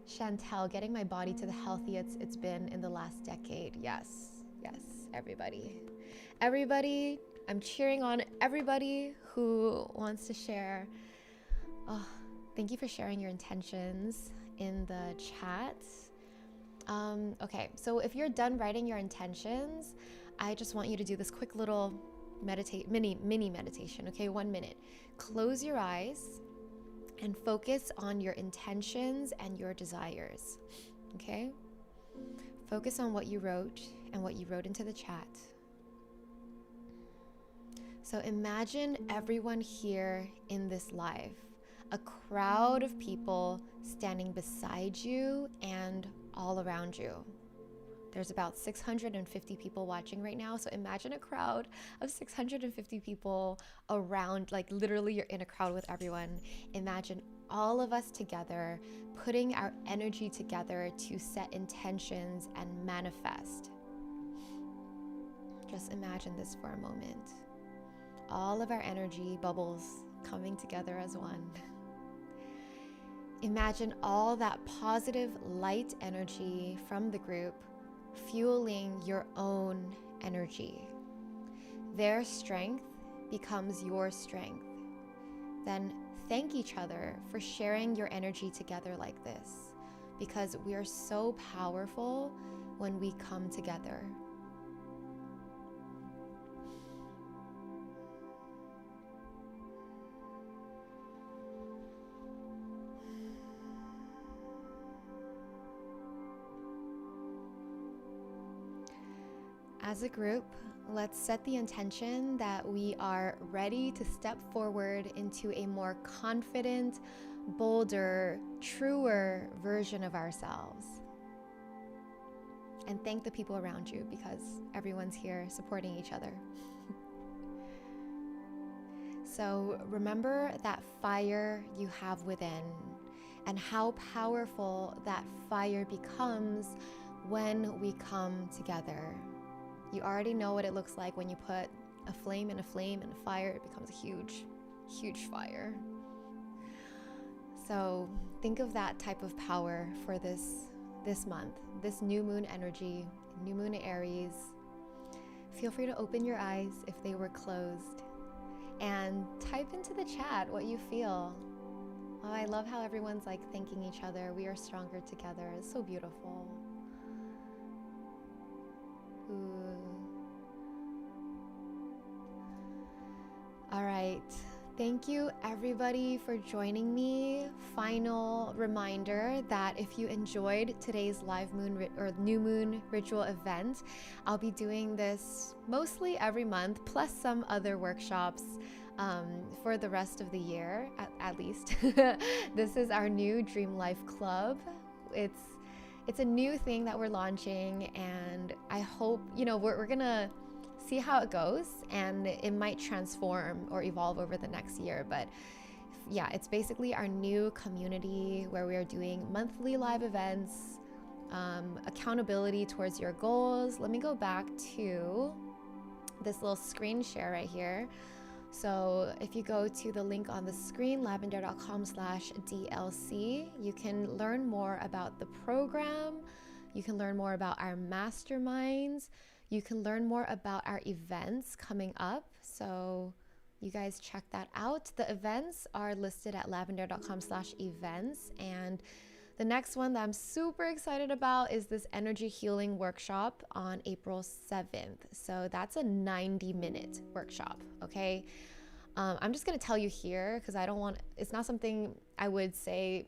B: Chantel, getting my body to the healthiest it's been in the last decade. Yes, everybody. I'm cheering on everybody who wants to share. Oh, thank you for sharing your intentions in the chat. Okay, so if you're done writing your intentions, I just want you to do this quick little mini meditation, okay? 1 minute. Close your eyes and focus on your intentions and your desires, okay? Focus on what you wrote and what you wrote into the chat. So imagine everyone here in this live, a crowd of people standing beside you and all around you. There's about 650 people watching right now. So imagine a crowd of 650 people around, like literally you're in a crowd with everyone. Imagine all of us together, putting our energy together to set intentions and manifest. Just imagine this for a moment. All of our energy bubbles coming together as one. Imagine all that positive light energy from the group fueling your own energy. Their strength becomes your strength. Then thank each other for sharing your energy together like this, because we are so powerful when we come together. As a group, let's set the intention that we are ready to step forward into a more confident, bolder, truer version of ourselves. And thank the people around you, because everyone's here supporting each other. So remember that fire you have within and how powerful that fire becomes when we come together. You already know what it looks like when you put a flame and a fire, it becomes a huge, huge fire. So think of that type of power for this month, this new moon energy, new moon Aries. Feel free to open your eyes if they were closed and type into the chat what you feel. Oh, I love how everyone's like thanking each other. We are stronger together. It's so beautiful. Ooh. All right. Thank you everybody for joining me. Final reminder that if you enjoyed today's live moon or new moon ritual event, I'll be doing this mostly every month, plus some other workshops for the rest of the year, at least. This is our new Dream Life Club. It's a new thing that we're launching, and I hope, we're gonna see how it goes, and it might transform or evolve over the next year. But yeah, it's basically our new community where we are doing monthly live events, accountability towards your goals. Let me go back to this little screen share right here. So if you go to the link on the screen, lavender.com/DLC, you can learn more about the program. You can learn more about our masterminds. You can learn more about our events coming up. So you guys check that out. The events are listed at lavender.com/events. And the next one that I'm super excited about is this energy healing workshop on April 7th. So that's a 90-minute workshop, okay? I'm just gonna tell you here because it's not something I would say,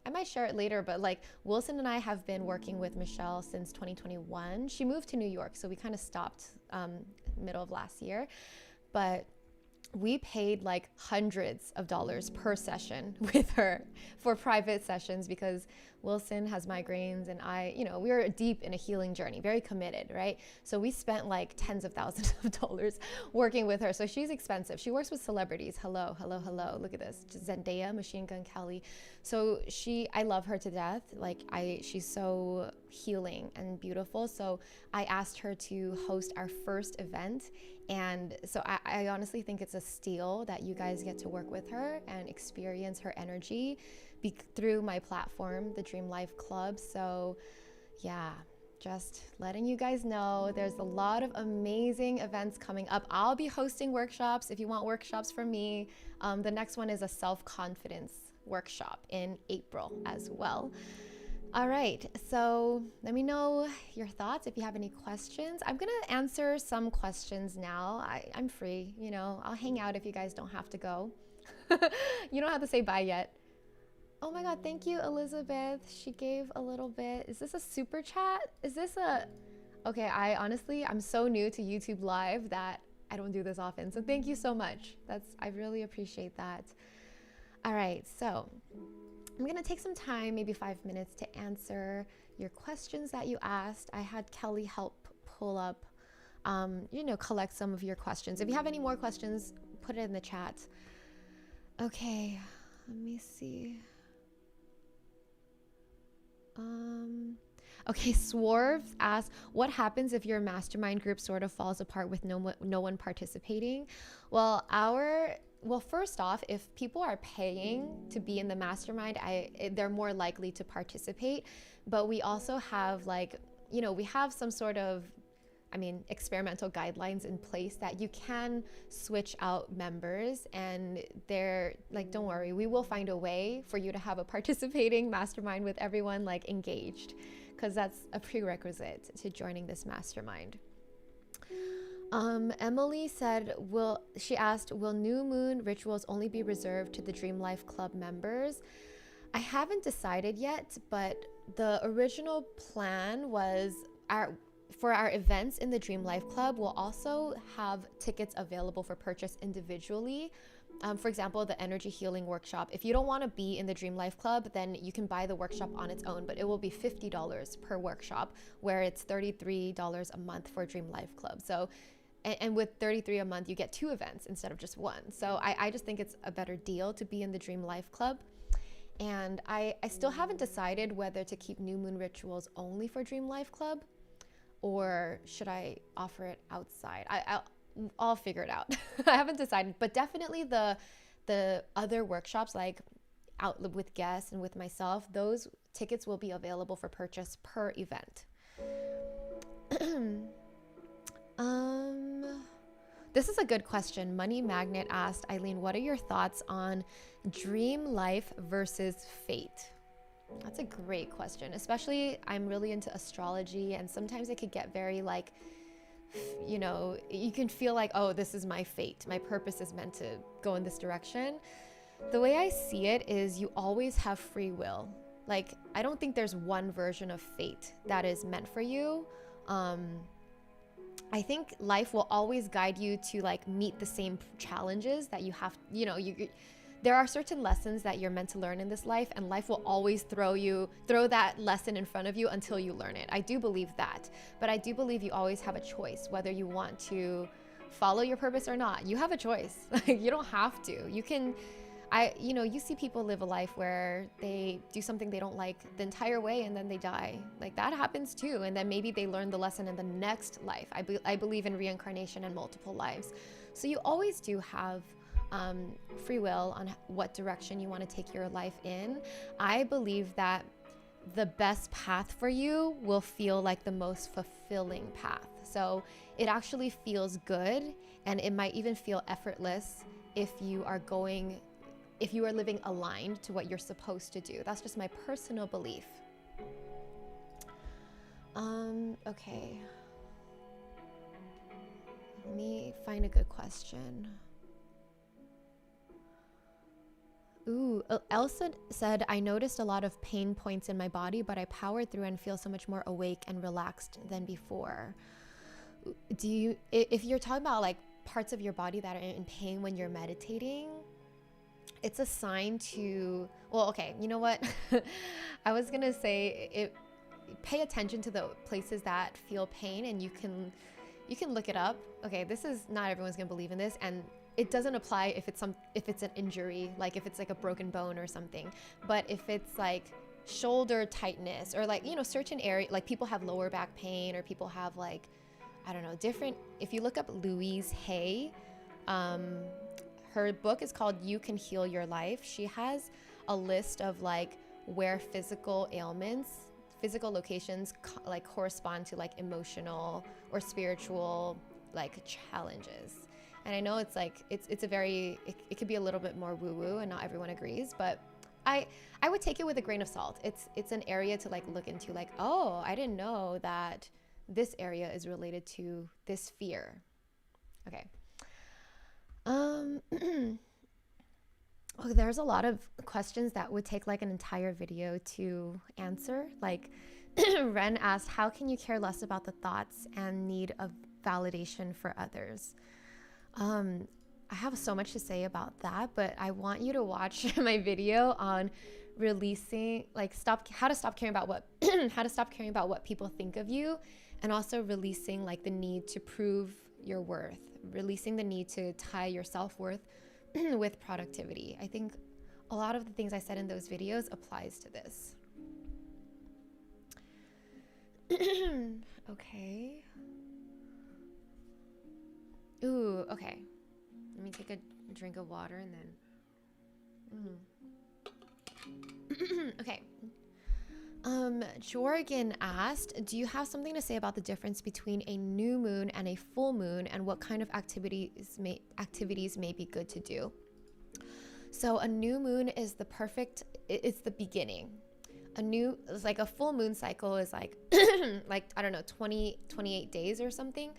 B: I might share it later, but like Wilson and I have been working with Michelle since 2021. She moved to New York, so we kind of stopped middle of last year. But we paid like hundreds of dollars per session with her for private sessions because Wilson has migraines and we were deep in a healing journey, very committed, right? So we spent like tens of thousands of dollars working with her. So she's expensive. She works with celebrities. Hello. Look at this. Zendaya, Machine Gun Kelly. So I love her to death. She's so healing and beautiful. So I asked her to host our first event. And so I honestly think it's a steal that you guys get to work with her and experience her energy through my platform, the Dream Life Club. So yeah, just letting you guys know there's a lot of amazing events coming up. I'll be hosting workshops if you want workshops from me. The next one is a self-confidence workshop in April as well. All right, so let me know your thoughts if you have any questions. I'm gonna answer some questions now. I'm free, I'll hang out if you guys don't have to go. You don't have to say bye yet. Oh my God, thank you, Elizabeth. She gave a little bit. Is this a super chat? Okay, I'm so new to YouTube Live that I don't do this often. So thank you so much. I really appreciate that. All right, so I'm gonna take some time, maybe 5 minutes, to answer your questions that you asked. I had Kelly help pull up, collect some of your questions. If you have any more questions, put it in the chat. Okay, let me see. Okay, Swerve asks, what happens if your mastermind group sort of falls apart with no one participating? Well, first off, if people are paying to be in the mastermind, they're more likely to participate. But we also have we have some sort of, experimental guidelines in place that you can switch out members, and they're like, don't worry, we will find a way for you to have a participating mastermind with everyone engaged, because that's a prerequisite to joining this mastermind. Emily said, she asked, will new moon rituals only be reserved to the Dream Life Club members? I haven't decided yet, but the original plan was for our events in the Dream Life Club, we'll also have tickets available for purchase individually. For example, the energy healing workshop. If you don't want to be in the Dream Life Club, then you can buy the workshop on its own, but it will be $50 per workshop, where it's $33 a month for Dream Life Club. So, and with $33 a month, you get 2 events instead of just 1. So I just think it's a better deal to be in the Dream Life Club. And I still haven't decided whether to keep new moon rituals only for Dream Life Club, or should I offer it outside? I'll figure it out. I haven't decided, but definitely the other workshops, like out with guests and with myself, those tickets will be available for purchase per event. This is a good question. Money Magnet asked, Aileen, what are your thoughts on dream life versus fate? That's a great question. Especially, I'm really into astrology, and sometimes it could get very you can feel like, oh, this is my fate. My purpose is meant to go in this direction. The way I see it is you always have free will. I don't think there's one version of fate that is meant for you. I think life will always guide you to meet the same challenges that you have. There are certain lessons that you're meant to learn in this life, and life will always throw that lesson in front of you until you learn it. I do believe that, but I do believe you always have a choice whether you want to follow your purpose or not. You have a choice. You don't have to. You can. you see people live a life where they do something they don't like the entire way and then they die. Like that happens too. And then maybe they learn the lesson in the next life. I believe in reincarnation and multiple lives. So you always do have free will on what direction you want to take your life in. I believe that the best path for you will feel like the most fulfilling path. So it actually feels good, and it might even feel effortless if you are living aligned to what you're supposed to do. That's just my personal belief. Okay. Let me find a good question. Ooh, Elsa said, I noticed a lot of pain points in my body, but I powered through and feel so much more awake and relaxed than before. If you're talking about like parts of your body that are in pain when you're meditating, it's a sign to, well, okay, you know what? I was gonna say pay attention to the places that feel pain, and you can look it up. Okay, this is not everyone's gonna believe in this, and it doesn't apply if it's an injury, like if it's like a broken bone or something. But if it's like shoulder tightness, or like, certain area, like people have lower back pain, or people have like, I don't know, different. If you look up Louise Hay, her book is called You Can Heal Your Life. She has a list of like where physical ailments, physical locations like correspond to like emotional or spiritual like challenges. And I know it's like, it's a very, it could be a little bit more woo-woo and not everyone agrees, but I would take it with a grain of salt. It's an area to like look into, like, oh, I didn't know that this area is related to this fear. Okay. Oh, there's a lot of questions that would take like an entire video to answer. Like Ren asked, how can you care less about the thoughts and need of validation for others? I have so much to say about that, but I want you to watch my video on releasing, like, how to stop caring about what how to stop caring about what people think of you, and also releasing like the need to prove your worth, releasing the need to tie your self-worth with productivity. I think a lot of the things I said in those videos applies to this. Okay. Ooh, okay. Let me take a drink of water and then. Okay. Jorgen asked, do you have something to say about the difference between a new moon and a full moon, and what kind of activities may be good to do? So a new moon is it's the beginning. It's like a full moon cycle is like, like, I don't know, 28 days or something.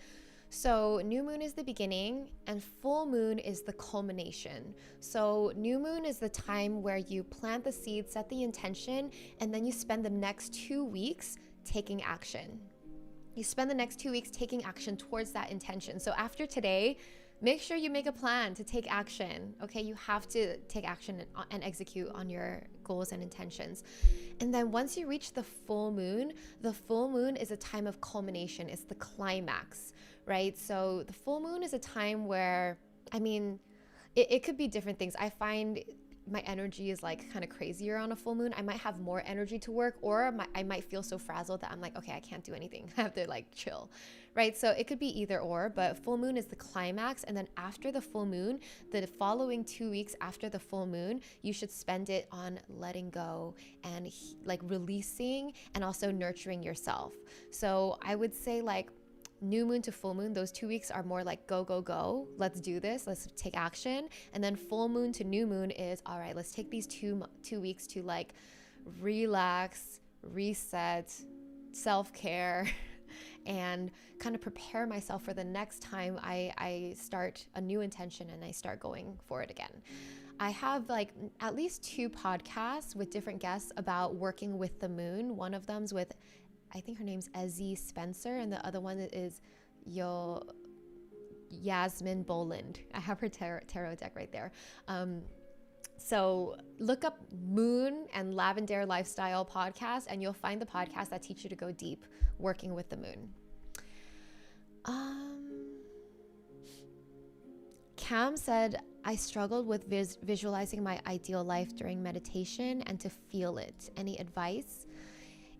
B: So new moon is the beginning and full moon is the culmination. So new moon is the time where you plant the seed, set the intention, and then you spend the next 2 weeks taking action. You spend the next 2 weeks taking action towards that intention. So after today, make sure you make a plan to take action. Okay, you have to take action and execute on your goals and intentions. And then once you reach the full moon is a time of culmination. It's the climax, right? So the full moon is a time where, it could be different things. I find my energy is like kind of crazier on a full moon. I might have more energy to work, or I might feel so frazzled that I'm like, okay, I can't do anything. I have to like chill, right? So it could be either or, but full moon is the climax. And then after the full moon, the following 2 weeks after the full moon, you should spend it on letting go and like releasing and also nurturing yourself. So I would say like new moon to full moon, those 2 weeks are more like go, go, go. Let's do this. Let's take action. And then full moon to new moon is, all right, let's take these 2 weeks to like relax, reset, self-care, and kind of prepare myself for the next time I start a new intention and I start going for it again. I have like at least 2 podcasts with different guests about working with the moon. One of them's with, I think her name's Ezzy Spencer, and the other one is Yasmin Boland. I have her tarot deck right there. So look up Moon and Lavender Lifestyle podcast, and you'll find the podcast that teach you to go deep working with the moon. Cam said, I struggled with visualizing my ideal life during meditation and to feel it. Any advice?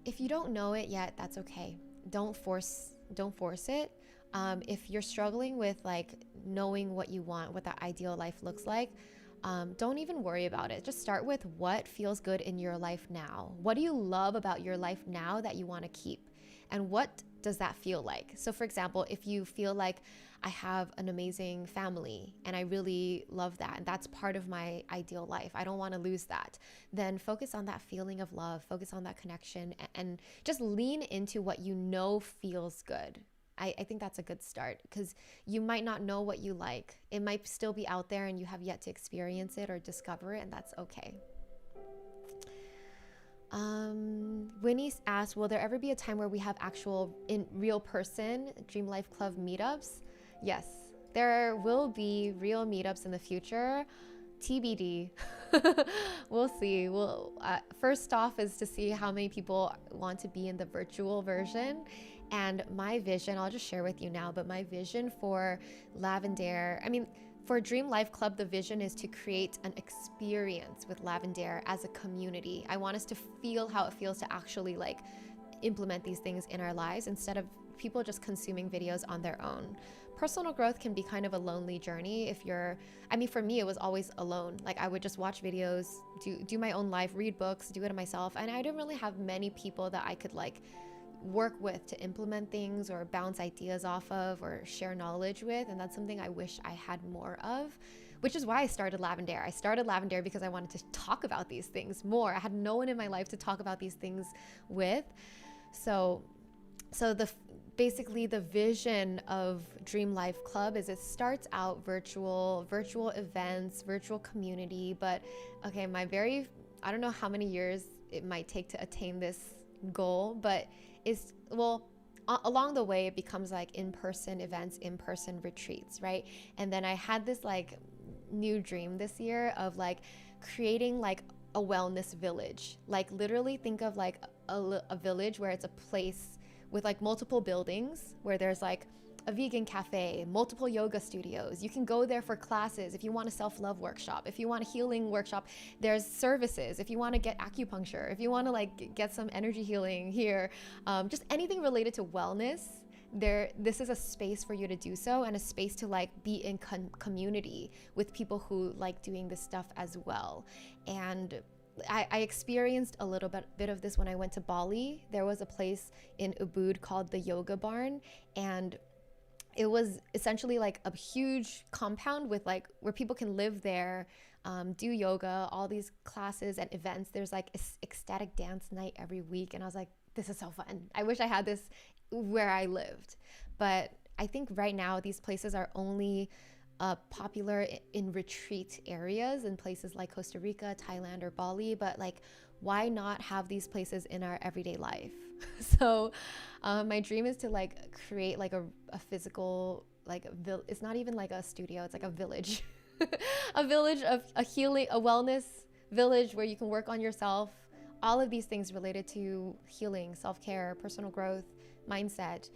B: If you don't know it yet, that's okay. Don't force it. If you're struggling with like knowing what you want, what that ideal life looks like, don't even worry about it. Just start with what feels good in your life now. What do you love about your life now that you want to keep? And what does that feel like? So, for example, if you feel like I have an amazing family and I really love that, and that's part of my ideal life, I don't want to lose that, then focus on that feeling of love, focus on that connection, and just lean into what you know feels good. I think that's a good start because you might not know what you like. It might still be out there and you have yet to experience it or discover it, and that's okay. Winnie asked, will there ever be a time where we have actual in real person Dream Life Club meetups? Yes, there will be real meetups in the future. TBD. We'll see. First off is to see how many people want to be in the virtual version. And my vision, I'll just share with you now, but my vision for for Dream Life Club, the vision is to create an experience with Lavender as a community. I want us to feel how it feels to actually like implement these things in our lives instead of people just consuming videos on their own. Personal growth can be kind of a lonely journey for me, it was always alone. Like I would just watch videos, do my own life, read books, do it myself. And I didn't really have many people that I could like work with to implement things or bounce ideas off of or share knowledge with. And that's something I wish I had more of, which is why I started Lavender. I started Lavender because I wanted to talk about these things more. I had no one in my life to talk about these things with. So basically the vision of Dream Life Club is it starts out virtual events, virtual community, but okay, I don't know how many years it might take to attain this goal, but along the way it becomes like in-person events, in-person retreats, right? And then I had this like new dream this year of like creating like a wellness village. Like literally think of like a village where it's a place with like multiple buildings where there's like a vegan cafe, multiple yoga studios. You can go there for classes. If you want a self-love workshop, if you want a healing workshop, there's services. If you want to get acupuncture, if you want to like get some energy healing here, just anything related to wellness, this is a space for you to do so, and a space to like be in community with people who like doing this stuff as well. And I experienced a little bit of this when I went to Bali. There was a place in Ubud called the Yoga Barn, and it was essentially like a huge compound with like where people can live there, do yoga, all these classes and events. There's like ecstatic dance night every week, and I was like, this is so fun. I wish I had this where I lived. But I think right now these places are only popular in retreat areas in places like Costa Rica, Thailand, or Bali. But like, why not have these places in our everyday life? So my dream is to like create like a physical, like it's not even like a studio, it's like a village. A village of a healing, a wellness village where you can work on yourself, all of these things related to healing, self-care, personal growth, mindset,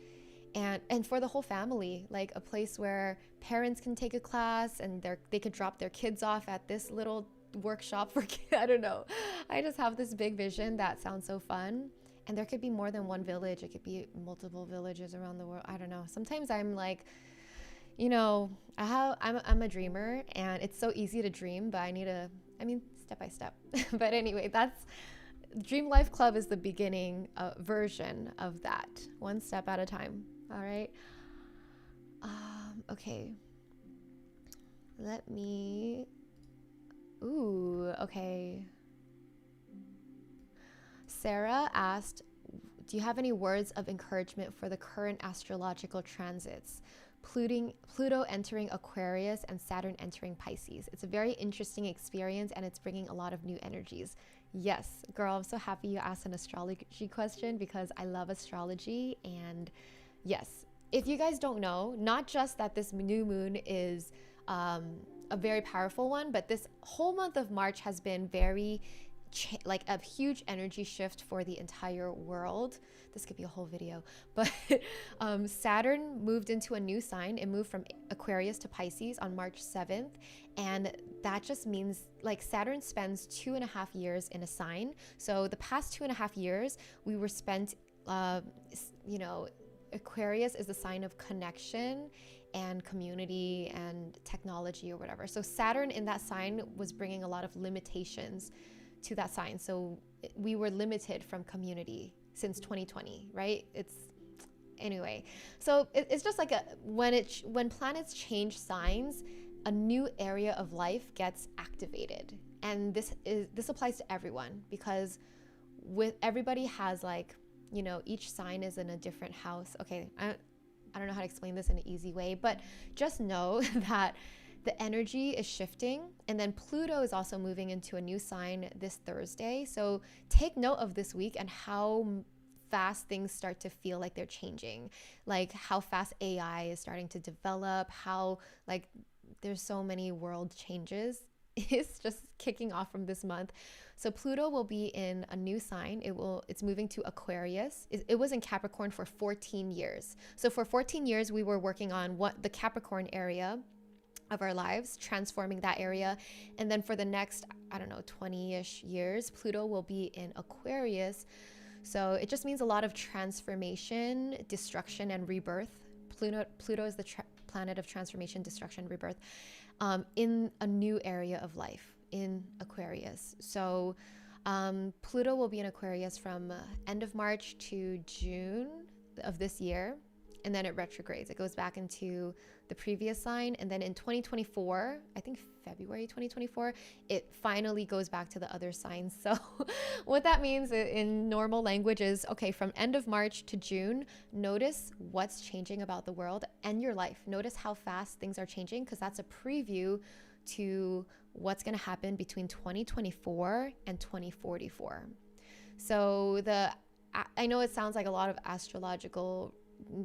B: and for the whole family, like a place where parents can take a class and they could drop their kids off at this little workshop for kids. I don't know. I just have this big vision that sounds so fun. And there could be more than one village. It could be multiple villages around the world. I don't know. Sometimes I'm like, I'm a dreamer, and it's so easy to dream, but step by step. But anyway, that's Dream Life Club is the beginning version of that, one step at a time. All right. Okay. Okay. Sarah asked, do you have any words of encouragement for the current astrological transits? Pluto entering Aquarius and Saturn entering Pisces. It's a very interesting experience, and it's bringing a lot of new energies. Yes, girl, I'm so happy you asked an astrology question because I love astrology. And yes, if you guys don't know, not just that this new moon is a very powerful one, but this whole month of March has been very like a huge energy shift for the entire world. This could be a whole video, but Saturn moved into a new sign. It moved from Aquarius to Pisces on March 7th. And that just means like Saturn spends 2.5 years in a sign. So the past 2.5 years, we were spent, you know, Aquarius is the sign of connection and community and technology or whatever. So Saturn in that sign was bringing a lot of limitations to that sign. So we were limited from community since 2020, right? Anyway. So it's just like when planets change signs, a new area of life gets activated. And this applies to everyone, because with everybody has like, you know, each sign is in a different house. Okay, I don't know how to explain this in an easy way, but just know that the energy is shifting. And then Pluto is also moving into a new sign this Thursday. So take note of this week and how fast things start to feel like they're changing, like how fast AI is starting to develop, how like there's so many world changes. It's just kicking off from this month. So Pluto will be in a new sign. It's moving to Aquarius. It was in Capricorn for 14 years. So for 14 years, we were working on what the Capricorn area of our lives, transforming that area. And then for the next, I don't know, 20-ish years, Pluto will be in Aquarius. So it just means a lot of transformation, destruction, and rebirth. Pluto is the planet of transformation, destruction, rebirth, in a new area of life in Aquarius. So Pluto will be in Aquarius from end of March to June of this year, and then it retrogrades. It goes back into the previous sign, and then in 2024, I think February 2024, it finally goes back to the other signs. So what that means in normal language is, okay, from end of March to June, notice what's changing about the world and your life. Notice how fast things are changing, because that's a preview to what's going to happen between 2024 and 2044. So I know it sounds like a lot of astrological,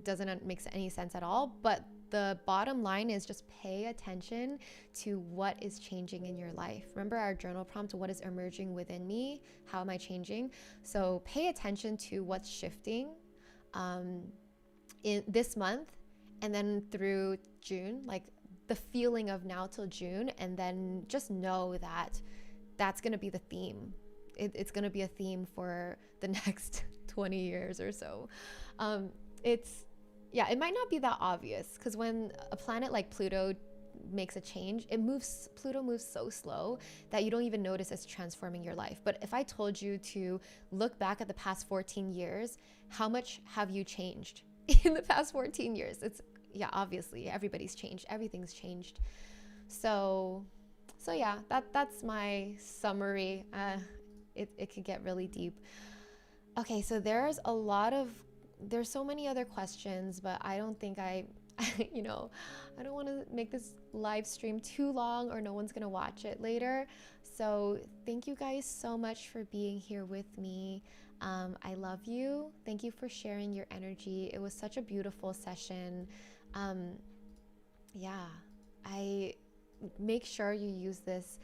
B: doesn't make any sense at all, but the bottom line is just pay attention to what is changing in your life. Remember our journal prompt, what is emerging within me? How am I changing? So pay attention to what's shifting in this month, and then through June, like the feeling of now till June, and then just know that that's going to be the theme. It's going to be a theme for the next 20 years or so. It might not be that obvious, because when a planet like Pluto makes a change, Pluto moves so slow that you don't even notice it's transforming your life. But if I told you to look back at the past 14 years, how much have you changed in the past 14 years? Obviously everybody's changed, everything's changed. So yeah, that's my summary. It could get really deep. Okay, so there's so many other questions, but I don't think I don't want to make this live stream too long, or no one's going to watch it later. So thank you guys so much for being here with me. I love you. Thank you for sharing your energy. It was such a beautiful session. I make sure you use this.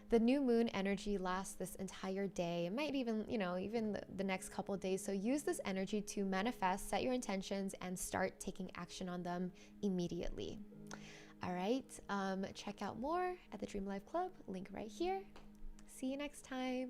B: The new moon energy lasts this entire day. It might even, even the next couple of days. So use this energy to manifest, set your intentions, and start taking action on them immediately. All right. Check out more at the Dream Life Club. Link right here. See you next time.